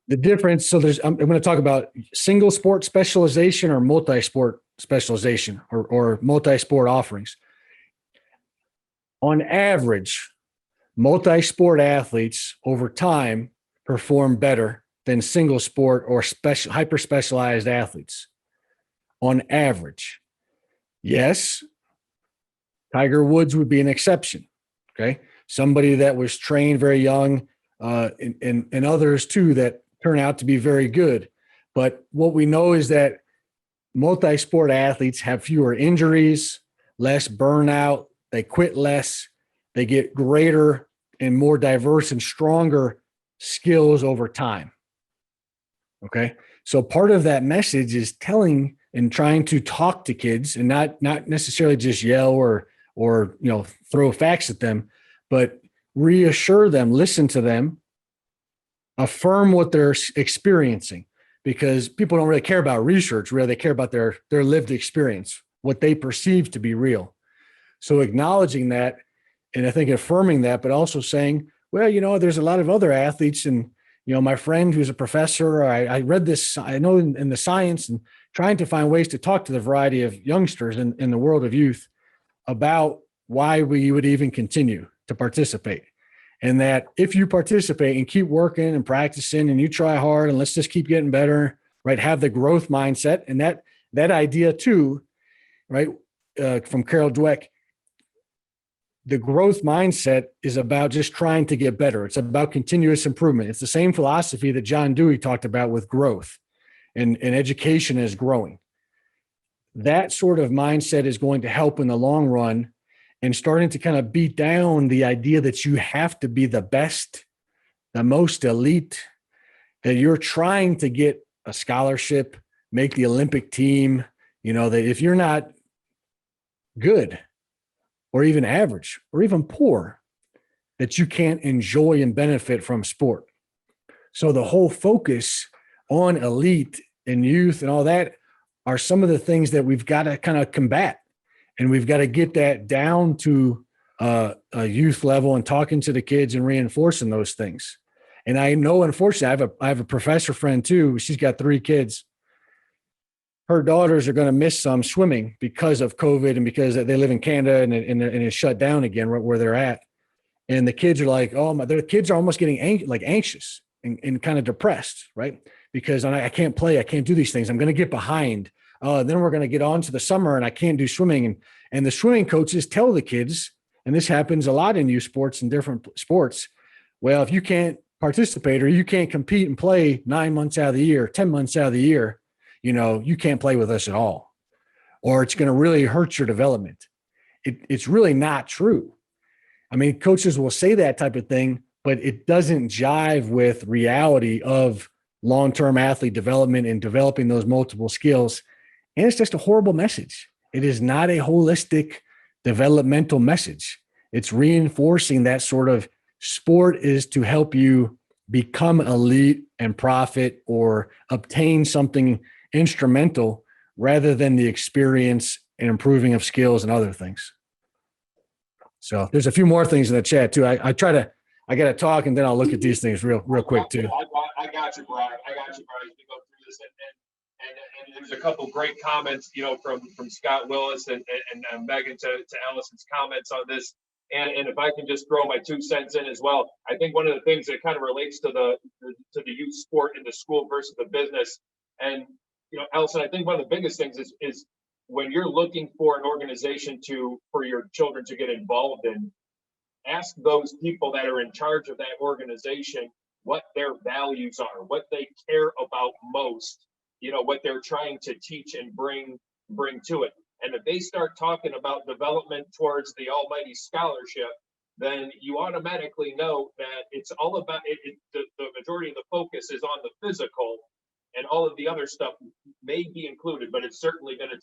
the difference, so I'm going to talk about single sport specialization or multi-sport specialization or multi-sport offerings. On average, multi-sport athletes over time perform better than single sport or hyper specialized athletes on average. Yes, Tiger Woods would be an exception. Okay. Somebody that was trained very young, and others too that turn out to be very good. But what we know is that multi-sport athletes have fewer injuries, less burnout, they quit less, they get greater and more diverse and stronger skills over time. Okay. So part of that message is telling and trying to talk to kids and not necessarily just yell or throw facts at them, but reassure them, listen to them, affirm what they're experiencing, because people don't really care about research. Really, they care about their lived experience, what they perceive to be real. So acknowledging that, and I think affirming that, but also saying, well, there's a lot of other athletes, and my friend who's a professor, I read this, I know in the science, and trying to find ways to talk to the variety of youngsters in the world of youth about why we would even continue to participate. And that if you participate and keep working and practicing and you try hard and let's just keep getting better, right? Have the growth mindset. And that idea too, right? From Carol Dweck, the growth mindset is about just trying to get better. It's about continuous improvement. It's the same philosophy that John Dewey talked about with growth and education is growing. That sort of mindset is going to help in the long run, and starting to kind of beat down the idea that you have to be the best, the most elite, that you're trying to get a scholarship, make the Olympic team, that if you're not good or even average or even poor, that you can't enjoy and benefit from sport. So the whole focus on elite and youth and all that are some of the things that we've got to kind of combat. And we've got to get that down to a youth level and talking to the kids and reinforcing those things. And I know, unfortunately, I have a professor friend too. She's got 3 kids. Her daughters are going to miss some swimming because of COVID and because they live in Canada and it's shut down again where they're at. And the kids are like, their kids are almost getting anxious and kind of depressed, right? Because I can't play, I can't do these things. I'm going to get behind. Then we're going to get on to the summer and I can't do swimming. And the swimming coaches tell the kids, and this happens a lot in youth sports and different sports. Well, if you can't participate or you can't compete and play 9 months out of the year, 10 months out of the year, you can't play with us at all, or it's going to really hurt your development. It's really not true. I mean, coaches will say that type of thing, but it doesn't jive with reality of long-term athlete development and developing those multiple skills. And it's just a horrible message. It is not a holistic developmental message. It's reinforcing that sort of sport is to help you become elite and profit or obtain something instrumental rather than the experience and improving of skills and other things. So there's a few more things in the chat too. I got to talk and then I'll look at these things real quick too. I got you, Brian. We go through this and there's a couple great comments, from Scott Willis and Megan to Allison's comments on this. And if I can just throw my 2 cents in as well, I think one of the things that kind of relates to the youth sport in the school versus the business. And, Allison, I think one of the biggest things is when you're looking for an organization for your children to get involved in, ask those people that are in charge of that organization what their values are, what they care about most, what they're trying to teach and bring to it. And if they start talking about development towards the almighty scholarship, then you automatically know that it's all about it. The majority of the focus is on the physical, and all of the other stuff may be included, but it's certainly going to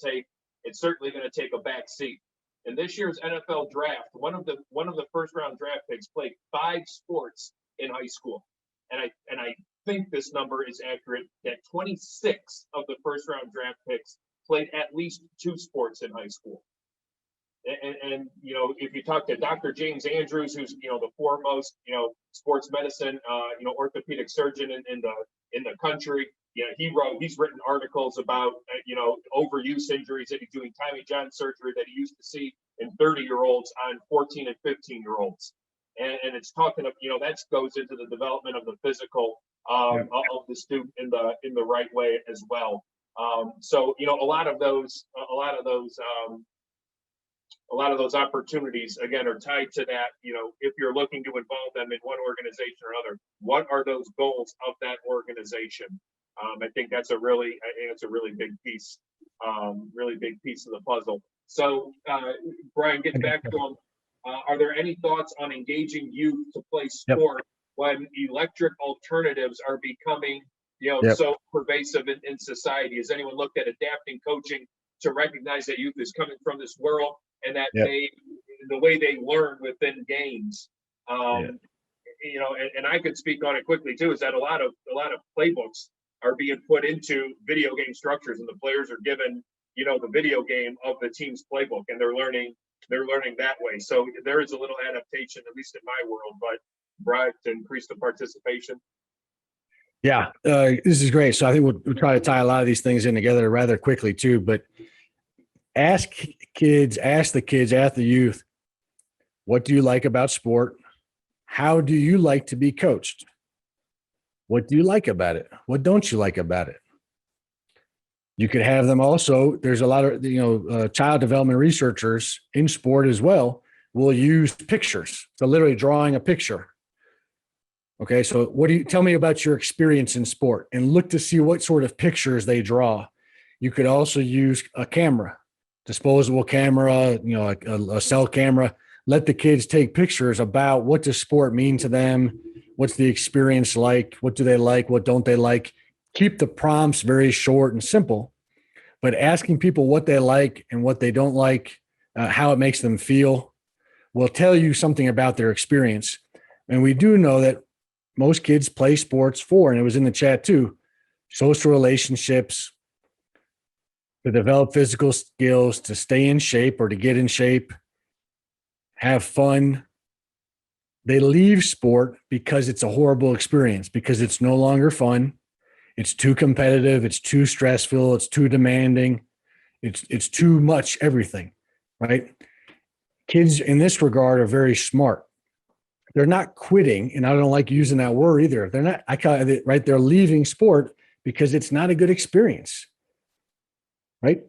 take a back seat. In this year's NFL draft, one of the first round draft picks played 5 sports in high school, and I think this number is accurate. That 26 of the first round draft picks played at least 2 sports in high school. And if you talk to Dr. James Andrews, who's the foremost sports medicine orthopedic surgeon in the country, he's written articles about overuse injuries that he's doing Tommy John surgery that he used to see in 30-year-olds on 14 and 15-year-olds, and it's talking of that goes into the development of the physical of the student in the right way as well. So a lot of those opportunities again are tied to that. If you're looking to involve them in one organization or other, what are those goals of that organization? I think that's a really big piece, of the puzzle. So Brian, getting back to them, are there any thoughts on engaging youth to play sport when electric alternatives are becoming so pervasive in society? Has anyone looked at adapting coaching to recognize that youth is coming from this world and that the way they learn within games, and I could speak on it quickly too, is that a lot of playbooks are being put into video game structures, and the players are given the video game of the team's playbook, and they're learning that way. So there is a little adaptation, at least in my world, but Bryan, to increase the participation. Yeah, this is great. So I think we'll try to tie a lot of these things in together rather quickly too, but ask the youth, what do you like about sport? How do you like to be coached? What do you like about it? What don't you like about it? You could have them also. There's a lot of, child development researchers in sport as well will use pictures. So literally drawing a picture. Okay. So tell me about your experience in sport and look to see what sort of pictures they draw. You could also use a camera, disposable camera, a cell camera. Let the kids take pictures about what does sport mean to them. What's the experience like? What do they like? What don't they like? Keep the prompts very short and simple, but asking people what they like and what they don't like, how it makes them feel, will tell you something about their experience. And we do know that most kids play sports and it was in the chat too, social relationships, to develop physical skills, to stay in shape or to get in shape, have fun. They leave sport because it's a horrible experience, because it's no longer fun. It's too competitive. It's too stressful. It's too demanding. It's too much everything, right? Kids in this regard are very smart. They're not quitting, and I don't like using that word either. They're not, I call it, right? They're leaving sport because it's not a good experience, right?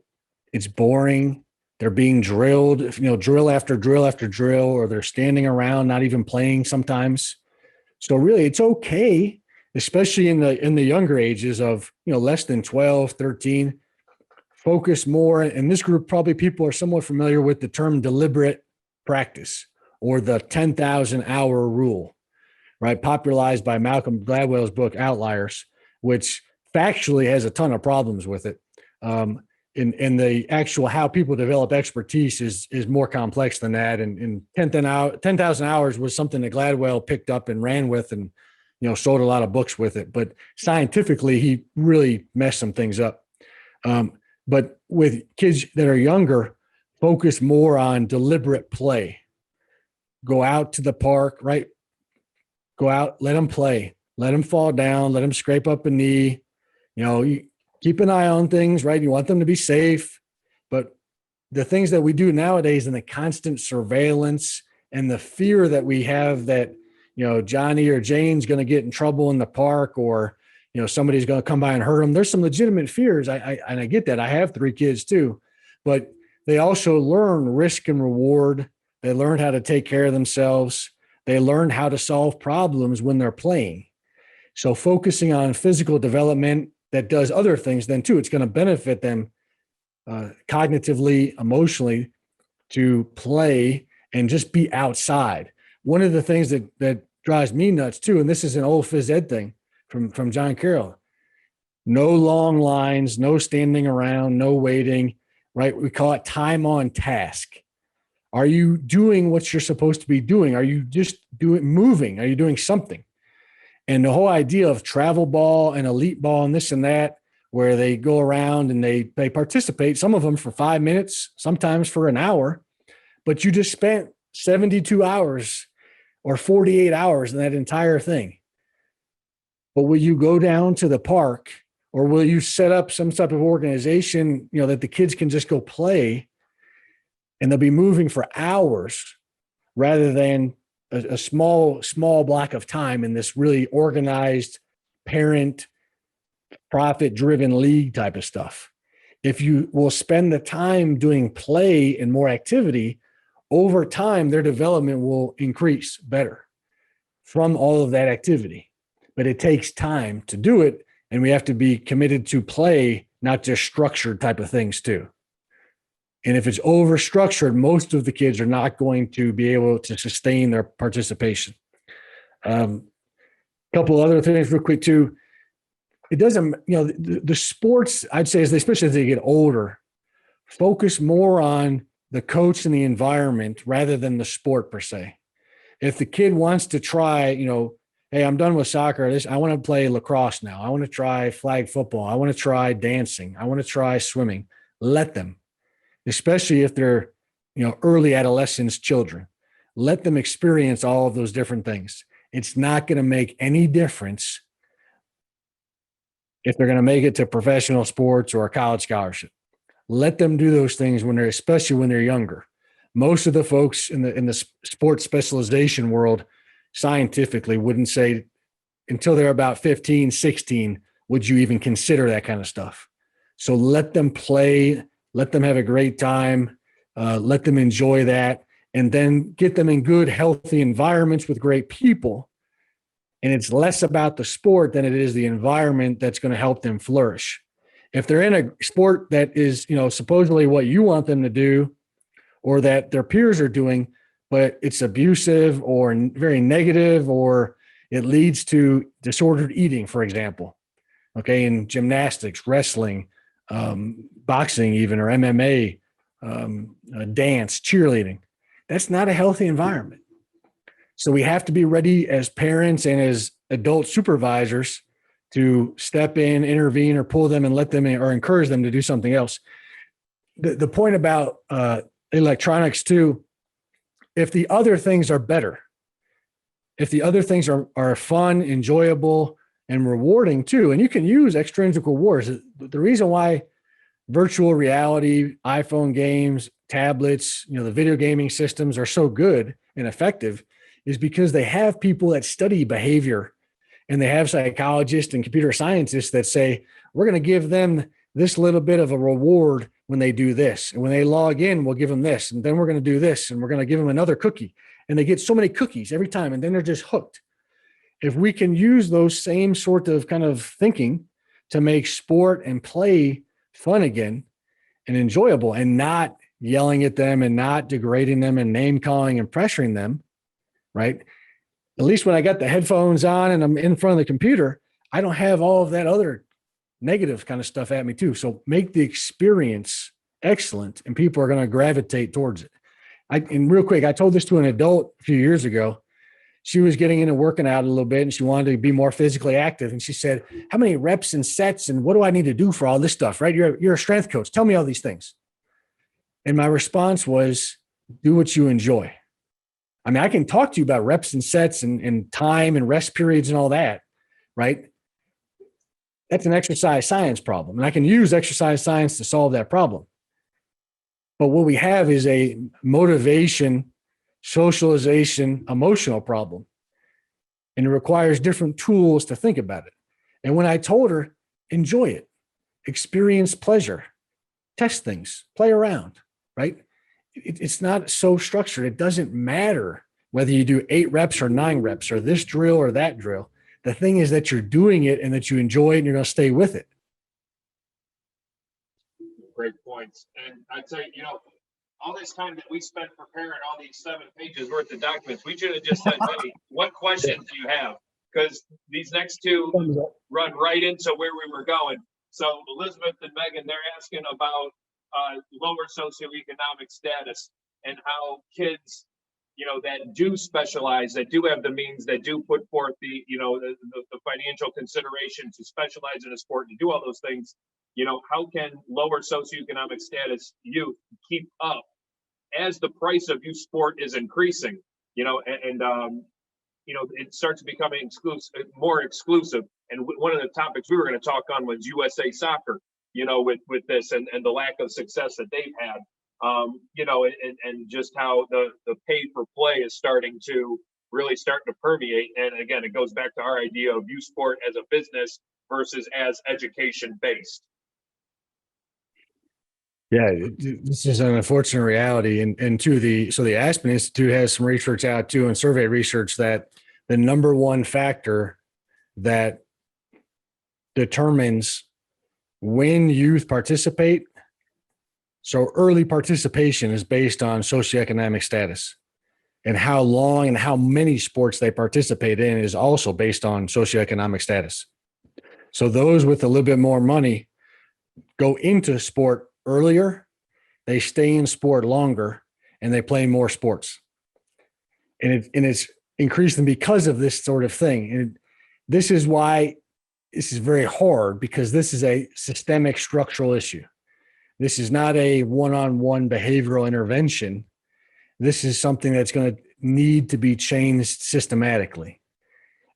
It's boring. They're being drilled, drill after drill after drill, or they're standing around, not even playing sometimes. So really, it's okay, especially in the younger ages of, less than 12, 13, focus more. And this group, probably people are somewhat familiar with the term deliberate practice or the 10,000 hour rule, right? Popularized by Malcolm Gladwell's book, Outliers, which factually has a ton of problems with it. In the actual how people develop expertise is more complex than that. And 10,000 hours was something that Gladwell picked up and ran with and, sold a lot of books with it. But scientifically, he really messed some things up. But with kids that are younger, focus more on deliberate play. Go out to the park, right? Go out, let them play, let them fall down, let them scrape up a knee. You keep an eye on things, right? You want them to be safe. But the things that we do nowadays and the constant surveillance and the fear that we have that, Johnny or Jane's going to get in trouble in the park, or, somebody's going to come by and hurt them. There's some legitimate fears. I get that. I have 3 kids too, but they also learn risk and reward. They learn how to take care of themselves. They learn how to solve problems when they're playing. So focusing on physical development that does other things then too, it's going to benefit them cognitively, emotionally, to play and just be outside. One of the things that drives me nuts too, and this is an old phys ed thing from John Carroll, no long lines, no standing around, no waiting, right? We call it time on task. Are you doing what you're supposed to be doing? Are you just moving? Are you doing something? And the whole idea of travel ball and elite ball and this and that, where they go around and they participate, some of them for 5 minutes, sometimes for an hour, but you just spent 72 hours or 48 hours in that entire thing. But will you go down to the park, or will you set up some type of organization, that the kids can just go play and they'll be moving for hours rather than a small block of time in this really organized parent profit driven league type of stuff? If you will spend the time doing play and more activity, over time, their development will increase better from all of that activity. But it takes time to do it. And we have to be committed to play, not just structured type of things too. And if it's over structured, most of the kids are not going to be able to sustain their participation. Couple other things real quick too. It doesn't, the sports, I'd say, especially as they get older, focus more on the coach and the environment rather than the sport per se. If the kid wants to try, hey, I'm done with soccer. I want to play lacrosse now. I want to try flag football. I want to try dancing. I want to try swimming. Let them, especially if they're, early adolescence children. Let them experience all of those different things. It's not going to make any difference if they're going to make it to professional sports or a college scholarship. Let them do those things especially when they're younger. Most of the folks in the sports specialization world scientifically wouldn't say until they're about 15, 16, would you even consider that kind of stuff? So let them play, let them have a great time, let them enjoy that, and then get them in good, healthy environments with great people. And it's less about the sport than it is the environment that's going to help them flourish. If they're in a sport that is, supposedly what you want them to do, or that their peers are doing, but it's abusive or very negative, or it leads to disordered eating, for example, okay, in gymnastics, wrestling, boxing even, or MMA, dance, cheerleading, that's not a healthy environment. So we have to be ready as parents and as adult supervisors to step in, intervene, or pull them and let them or encourage them to do something else. The point about electronics too, if the other things are better, if the other things are fun, enjoyable, and rewarding too, and you can use extrinsic rewards. The reason why virtual reality, iPhone games, tablets, the video gaming systems are so good and effective is because they have people that study behavior, and they have psychologists and computer scientists that say, we're going to give them this little bit of a reward when they do this. And when they log in, we'll give them this. And then we're going to do this. And we're going to give them another cookie. And they get so many cookies every time. And then they're just hooked. If we can use those same sort of kind of thinking to make sport and play fun again and enjoyable, and not yelling at them and not degrading them and name calling and pressuring them, right? At least when I got the headphones on and I'm in front of the computer, I don't have all of that other negative kind of stuff at me too. So make the experience excellent, and people are going to gravitate towards it. And real quick, I told this to an adult a few years ago. She was getting into working out a little bit and she wanted to be more physically active. And she said, how many reps and sets and what do I need to do for all this stuff, right? You're a strength coach. Tell me all these things. And my response was, do what you enjoy. I mean, I can talk to you about reps and sets and time and rest periods and all that, right? That's an exercise science problem. And I can use exercise science to solve that problem. But what we have is a motivation, socialization, emotional problem. And it requires different tools to think about it. And when I told her, enjoy it, experience pleasure, test things, play around, right? It's not so structured. It doesn't matter whether you do 8 reps or 9 reps or this drill or that drill. The thing is that you're doing it and that you enjoy it and you're going to stay with it. Great points. And I'd say, all this time that we spent preparing all these 7 pages worth of documents, we should have just said, hey, what questions do you have? Because these next 2 run right into where we were going. So Elizabeth and Megan, they're asking about lower socioeconomic status and how kids, that do specialize, that do have the means, that do put forth the financial consideration to specialize in a sport, to do all those things, how can lower socioeconomic status youth keep up as the price of youth sport is increasing, it starts becoming more exclusive. And one of the topics we were going to talk on was USA Soccer, with this and the lack of success that they've had, and just how the pay for play is starting to permeate. And again, it goes back to our idea of youth sport as a business versus as education based. Yeah, this is an unfortunate reality. And so the Aspen Institute has some research out too, and survey research, that the number one factor that determines when youth participate, so early participation, is based on socioeconomic status, and how long and how many sports they participate in is also based on socioeconomic status. So those with a little bit more money go into sport earlier, they stay in sport longer, and they play more sports. And it's increasing because of this sort of thing. And this is why this is very hard, because this is a systemic structural issue. This is not a one-on-one behavioral intervention. This is something that's going to need to be changed systematically.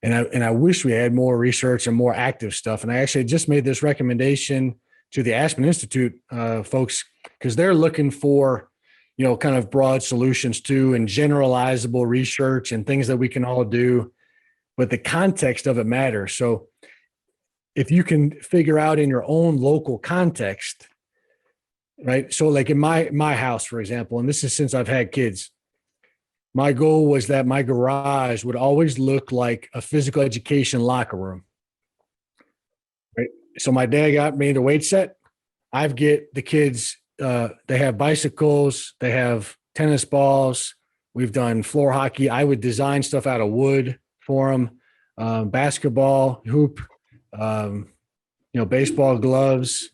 And I wish we had more research and more active stuff. And I actually just made this recommendation to the Aspen Institute folks, because they're looking for, kind of broad solutions too, and generalizable research and things that we can all do, but the context of it matters. So if you can figure out in your own local context, right? So like in my house, for example, and this is since I've had kids, my goal was that my garage would always look like a physical education locker room. Right. So my dad got me the weight set. I get the kids, they have bicycles, they have tennis balls. We've done floor hockey. I would design stuff out of wood for them, basketball, hoop, baseball gloves.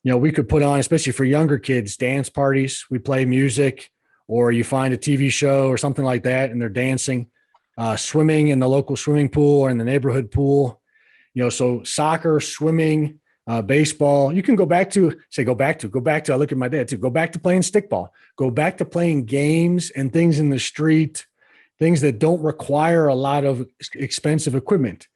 We could put on, especially for younger kids, dance parties. We play music, or you find a TV show or something like that, and they're dancing, swimming in the local swimming pool or in the neighborhood pool. So soccer, swimming, baseball, you can go back to. I look at my dad too, go back to playing stickball, go back to playing games and things in the street, things that don't require a lot of expensive equipment,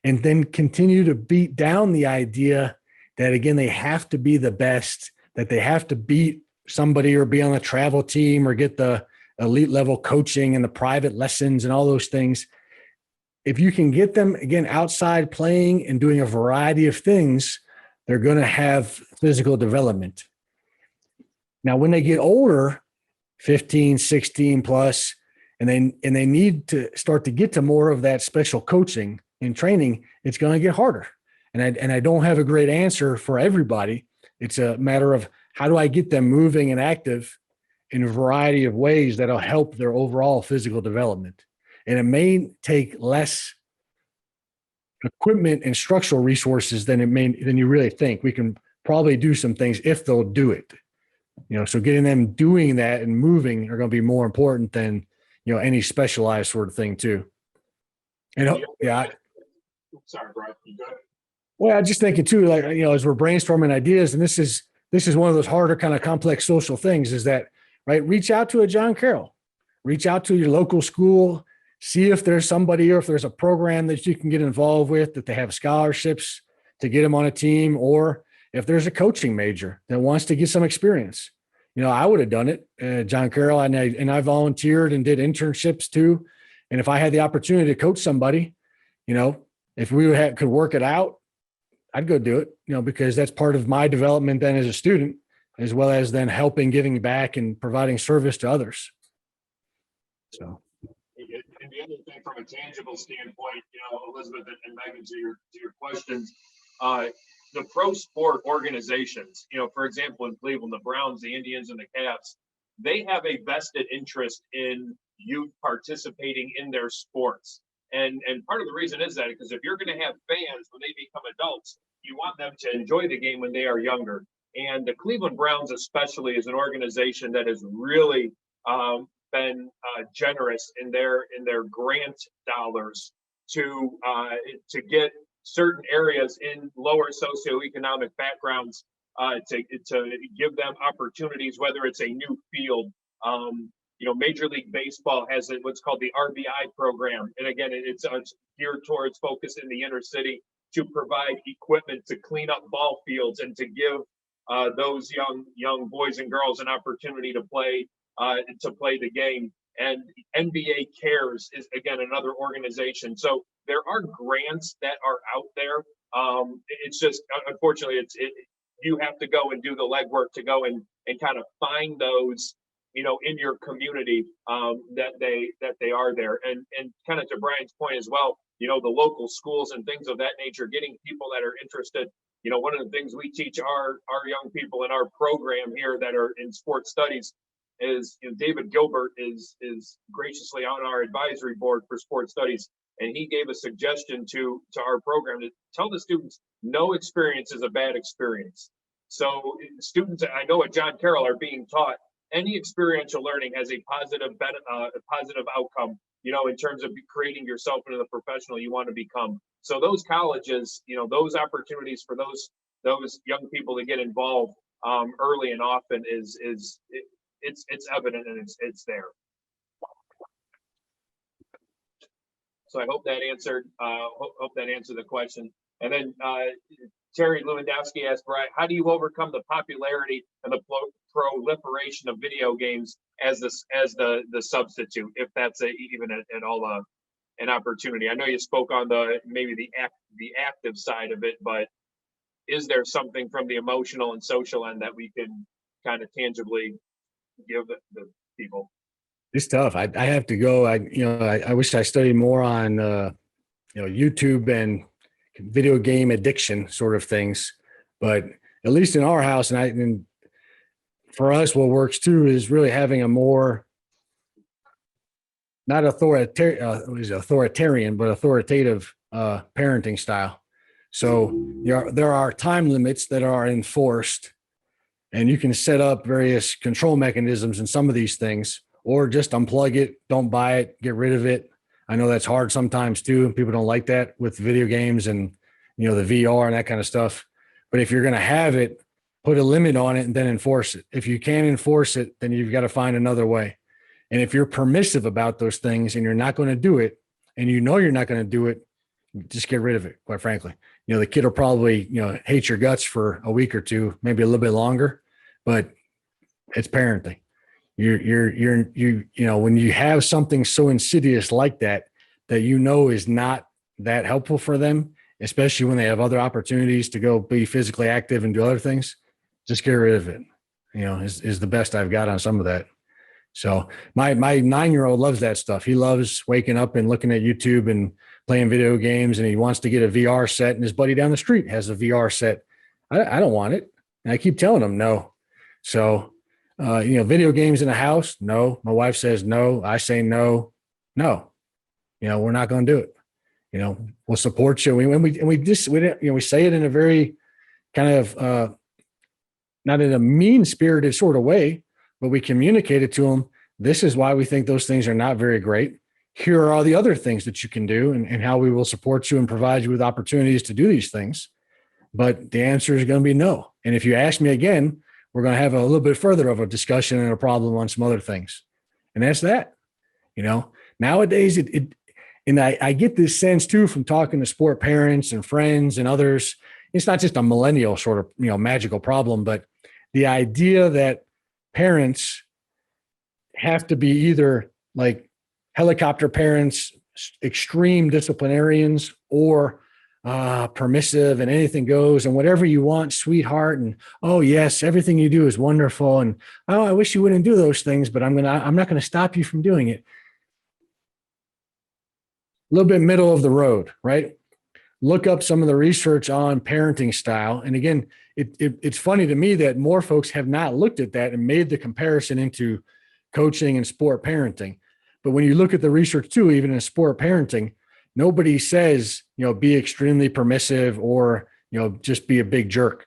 and then continue to beat down the idea that, again, they have to be the best, that they have to beat somebody or be on the travel team or get the elite level coaching and the private lessons and all those things. If you can get them, again, outside playing and doing a variety of things, they're going to have physical development. Now, when they get older, 15, 16 plus, and they need to start to get to more of that special coaching and training, it's going to get harder. And I don't have a great answer for everybody. It's a matter of how do I get them moving and active in a variety of ways that'll help their overall physical development. And it may take less equipment and structural resources than you really think. We can probably do some things if they'll do it. So getting them doing that and moving are going to be more important than, any specialized sort of thing too. And yeah. Sorry, Bryan, you got it. Well, I'm just thinking too, like, as we're brainstorming ideas, and this is one of those harder kind of complex social things, is that, right? Reach out to a John Carroll, reach out to your local school, see if there's somebody or if there's a program that you can get involved with, that they have scholarships to get them on a team, or if there's a coaching major that wants to get some experience. I would have done it, John Carroll, and I volunteered and did internships too. And if I had the opportunity to coach somebody, if we could work it out, I'd go do it, because that's part of my development then as a student, as well as then helping, giving back and providing service to others. So. And the other thing from a tangible standpoint, Elizabeth and Megan, to your questions, the pro sport organizations, for example, in Cleveland, the Browns, the Indians, and the Cavs, they have a vested interest in youth participating in their sports. And part of the reason is that because if you're going to have fans when they become adults, you want them to enjoy the game when they are younger. And the Cleveland Browns, especially, is an organization that has really been generous in their grant dollars to get certain areas in lower socioeconomic backgrounds to give them opportunities, whether it's a new field. Major League Baseball has what's called the RBI program. And again, it's geared towards focus in the inner city to provide equipment to clean up ball fields and to give those young boys and girls an opportunity to play the game. And NBA Cares is, again, another organization. So there are grants that are out there. It's just, unfortunately, you have to go and do the legwork to go and kind of find those, in your community, that they are there. And kind of to Bryan's point as well, the local schools and things of that nature, getting people that are interested. One of the things we teach our young people in our program here that are in sports studies is, David Gilbert is graciously on our advisory board for sports studies. And he gave a suggestion to our program to tell the students no experience is a bad experience. So students, I know at John Carroll, are being taught any experiential learning has a positive outcome, in terms of creating yourself into the professional you want to become. So those colleges, those opportunities for those young people to get involved early and often it's evident and it's there. So I hope that answered the question. And then Terry Lewandowski asked, Bryan, how do you overcome the popularity and the proliferation of video games as the substitute, if that's even at all an opportunity? I know you spoke on maybe the active side of it, but is there something from the emotional and social end that we can kind of tangibly give the people? It's tough. I have to go. I wish I studied more on YouTube and video game addiction sort of things, but at least in our house, and for us, what works too is really having a more not authoritarian, but authoritative parenting style. So there are time limits that are enforced, and you can set up various control mechanisms in some of these things, or just unplug it, don't buy it, get rid of it. I know that's hard sometimes too. People don't like that with video games and the VR and that kind of stuff. But if you're going to have it, put a limit on it and then enforce it. If you can't enforce it, then you've got to find another way. And if you're permissive about those things and you're not going to do it, and you're not going to do it, just get rid of it, quite frankly. The kid will probably, hate your guts for a week or two, maybe a little bit longer, but it's parenting. When you have something so insidious like that is not that helpful for them, especially when they have other opportunities to go be physically active and do other things, just get rid of it, is the best I've got on some of that. So my 9-year-old loves that stuff. He loves waking up and looking at YouTube and playing video games, and he wants to get a VR set, and his buddy down the street has a VR set. I don't want it. And I keep telling him no. So, video games in the house, no. My wife says no. I say no. We're not going to do it. We'll support you. We say it in a very kind of not in a mean-spirited sort of way, but we communicate it to them. This is why we think those things are not very great. Here are all the other things that you can do, and how we will support you and provide you with opportunities to do these things. But the answer is going to be no. And if you ask me again, we're going to have a little bit further of a discussion and a problem on some other things. And that's that. Nowadays, and I get this sense too from talking to sport parents and friends and others. It's not just a millennial sort of, magical problem, but the idea that parents have to be either like helicopter parents, extreme disciplinarians, or permissive and anything goes and whatever you want, sweetheart. And, oh yes, everything you do is wonderful. And, oh, I wish you wouldn't do those things, but I'm not going to stop you from doing it. A little bit middle of the road, right? Look up some of the research on parenting style. And again, it's funny to me that more folks have not looked at that and made the comparison into coaching and sport parenting. But when you look at the research too, even in sport parenting, nobody says, be extremely permissive or, just be a big jerk,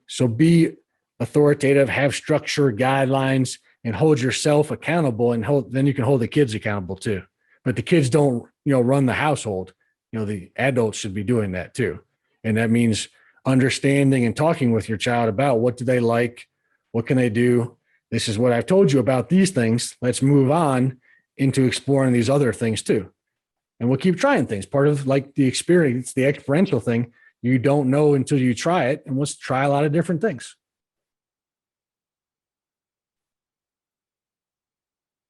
so be authoritative, have structure, guidelines, and hold yourself accountable, and then you can hold the kids accountable too. But the kids don't, run the household. The adults should be doing that too. And that means understanding and talking with your child about what do they like? What can they do? This is what I've told you about these things. Let's move on into exploring these other things too. And we'll keep trying things. Part of like the experience, the experiential thing, you don't know until you try it. And let's try a lot of different things.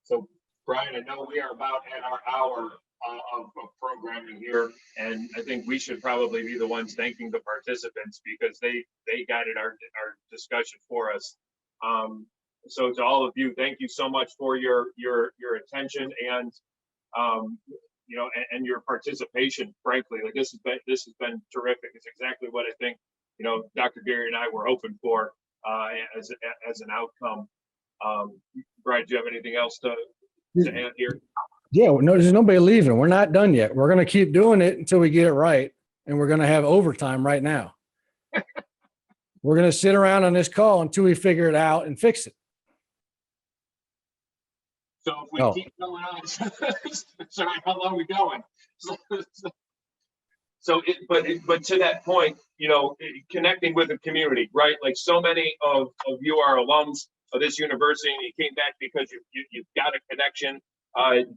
So, Bryan, I know we are about at our hour of programming here, and I think we should probably be the ones thanking the participants because they guided our discussion for us. So to all of you, thank you so much for your attention and and your participation. Frankly, like this has been terrific. It's exactly what I think Dr. Geary and I were hoping for as an outcome. Bryan, do you have anything else to add here? Yeah, no, there's nobody leaving. We're not done yet. We're going to keep doing it until we get it right. And we're going to have overtime right now. We're going to sit around on this call until we figure it out and fix it. So if we keep going on, sorry, how long are we going? But to that point, connecting with the community, right? Like so many of you are alums of this university, and you came back because you've got a connection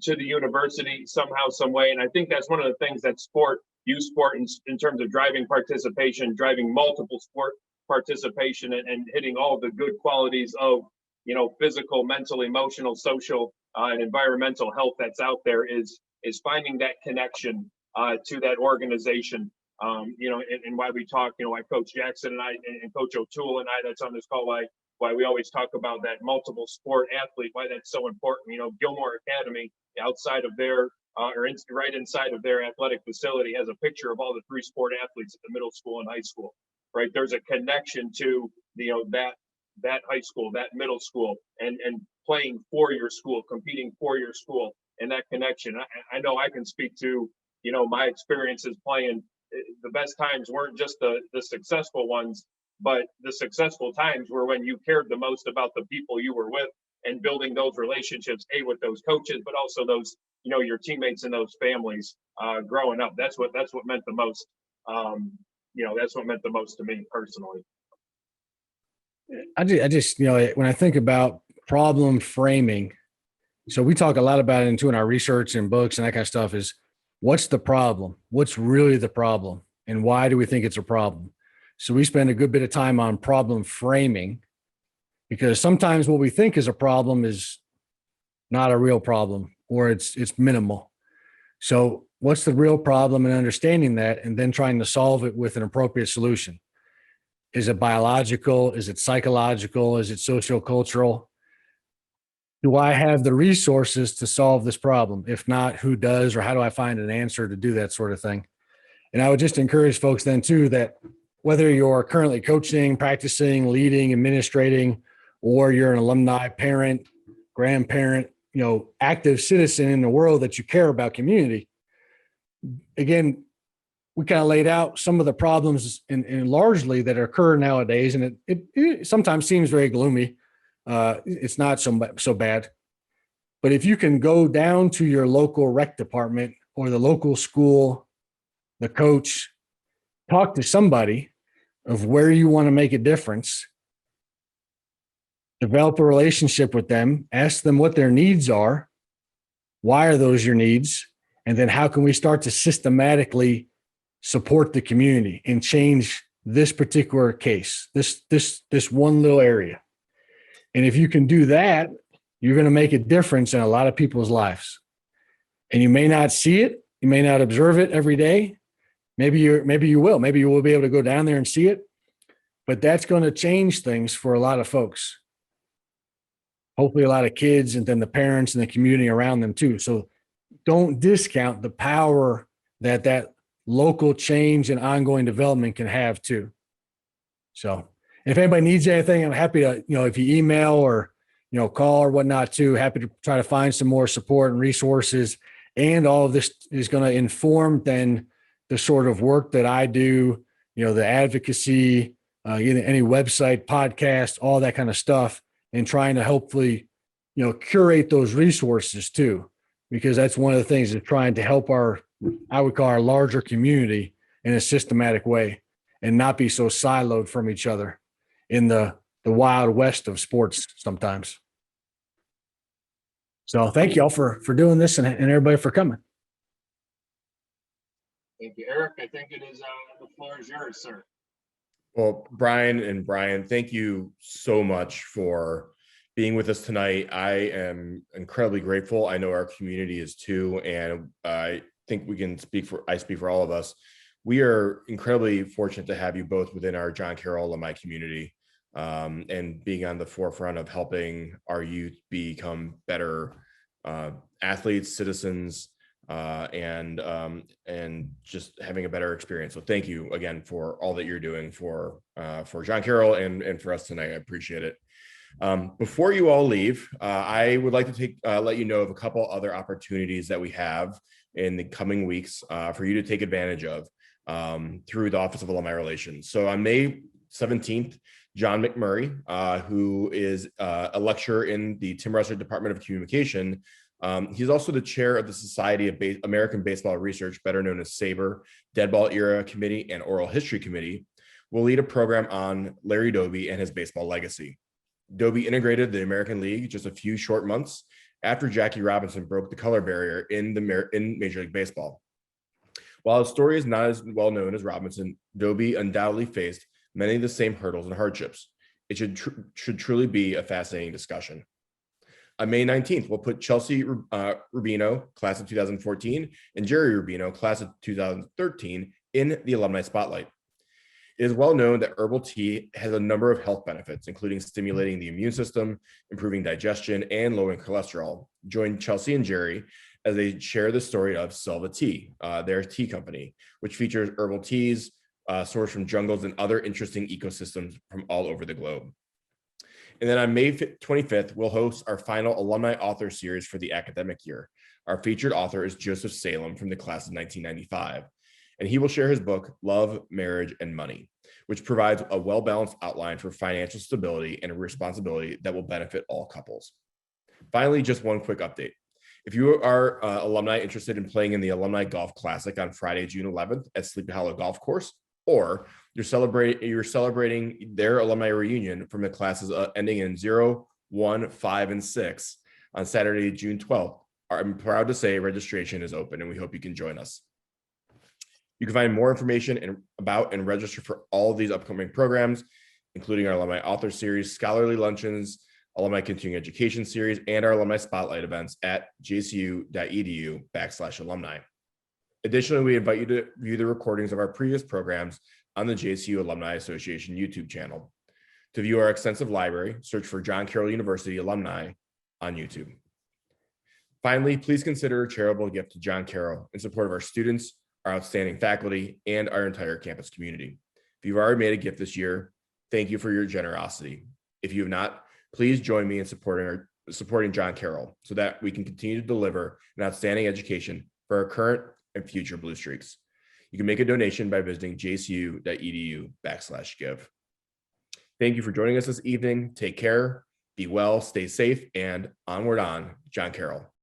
to the university somehow, some way. And I think that's one of the things that youth sport in terms of driving participation, driving multiple sport participation and hitting all the good qualities of, physical, mental, emotional, social, and environmental health that's out there is finding that connection to that organization. And why we talk, why Coach Jackson and I and Coach O'Toole and I that's on this call, why we always talk about that multiple sport athlete, why that's so important. Gilmore Academy outside of their right inside of their athletic facility has a picture of all the 3 sport athletes at the middle school and high school, right? There's a connection to, that high school, that middle school, and playing for your school, competing for your school, and that connection. I know I can speak to, my experiences playing. The best times weren't just the successful ones, but the successful times were when you cared the most about the people you were with and building those relationships, with those coaches, but also those, your teammates and those families growing up. That's what meant the most That's what meant the most to me personally. I just, when I think about problem framing, so we talk a lot about it in our research and books and that kind of stuff is what's the problem? What's really the problem? And why do we think it's a problem? So we spend a good bit of time on problem framing because sometimes what we think is a problem is not a real problem or it's minimal. So what's the real problem and understanding that and then trying to solve it with an appropriate solution? Is it biological? Is it psychological? Is it sociocultural? Do I have the resources to solve this problem? If not, who does, or how do I find an answer to do that sort of thing? And I would just encourage folks then too, that whether you're currently coaching, practicing, leading, administrating, or you're an alumni, parent, grandparent, active citizen in the world that you care about community. Again, we kind of laid out some of the problems and largely that occur nowadays. And it sometimes seems very gloomy. It's not so bad. But if you can go down to your local rec department or the local school, the coach, talk to somebody of where you want to make a difference, develop a relationship with them, ask them what their needs are, why are those your needs, and then how can we start to systematically support the community and change this particular case, this one little area. And if you can do that, you're going to make a difference in a lot of people's lives. And you may not see it, you may not observe it every day. Maybe you will. Maybe you will be able to go down there and see it. But that's going to change things for a lot of folks. Hopefully a lot of kids and then the parents and the community around them too. So don't discount the power that local change and ongoing development can have too. So if anybody needs anything, I'm happy to, if you email or, call or whatnot too, happy to try to find some more support and resources. And all of this is going to inform then the sort of work that I do, the advocacy, any website, podcast, all that kind of stuff, and trying to hopefully, curate those resources too, because that's one of the things is trying to help I would call our larger community in a systematic way and not be so siloed from each other in the wild west of sports sometimes. So thank you all for doing this and everybody for coming. Thank you, Eric. I think it is the floor is yours, sir. Well, Bryan and Bryan, thank you so much for being with us tonight. I am incredibly grateful. I know our community is too, and I think I speak for all of us. We are incredibly fortunate to have you both within our John Carroll alumni community, and being on the forefront of helping our youth become better athletes, citizens, and just having a better experience. So thank you again for all that you're doing for John Carroll and for us tonight. I appreciate it. Before you all leave, I would like to let you know of a couple other opportunities that we have in the coming weeks for you to take advantage of through the Office of Alumni Relations. So on May 17th, John McMurray, who is a lecturer in the Tim Russert Department of Communication, he's also the chair of the Society of American Baseball Research, better known as SABR, Dead Ball Era Committee and Oral History Committee, will lead a program on Larry Doby and his baseball legacy. Doby integrated the American League just a few short months after Jackie Robinson broke the color barrier in Major League Baseball. While his story is not as well known as Robinson, Doby undoubtedly faced many of the same hurdles and hardships. It should truly be a fascinating discussion. On May 19th, we'll put Chelsea Rubino, class of 2014, and Jerry Rubino, class of 2013, in the alumni spotlight. It is well known that herbal tea has a number of health benefits, including stimulating the immune system, improving digestion, and lowering cholesterol. Join Chelsea and Jerry as they share the story of Selva Tea, their tea company, which features herbal teas sourced from jungles and other interesting ecosystems from all over the globe. And then on May 25th, we'll host our final alumni author series for the academic year. Our featured author is Joseph Salem from the class of 1995. And he will share his book, Love, Marriage, and Money, which provides a well-balanced outline for financial stability and responsibility that will benefit all couples. Finally, just one quick update. If you are alumni interested in playing in the Alumni Golf Classic on Friday, June 11th at Sleepy Hollow Golf Course, or you're celebrating their alumni reunion from the classes ending in 0, 1, 5, and 6 on Saturday, June 12th, I'm proud to say registration is open and we hope you can join us. You can find more information about and register for all of these upcoming programs, including our Alumni Author Series, Scholarly Luncheons, Alumni Continuing Education Series, and our Alumni Spotlight events at jcu.edu/alumni. Additionally, we invite you to view the recordings of our previous programs on the JCU Alumni Association YouTube channel. To view our extensive library, search for John Carroll University Alumni on YouTube. Finally, please consider a charitable gift to John Carroll in support of our students, our outstanding faculty, and our entire campus community. If you've already made a gift this year, thank you for your generosity. If you have not, please join me in supporting John Carroll so that we can continue to deliver an outstanding education for our current and future Blue Streaks. You can make a donation by visiting jcu.edu/give. Thank you for joining us this evening. Take care, be well, stay safe, and onward on, John Carroll.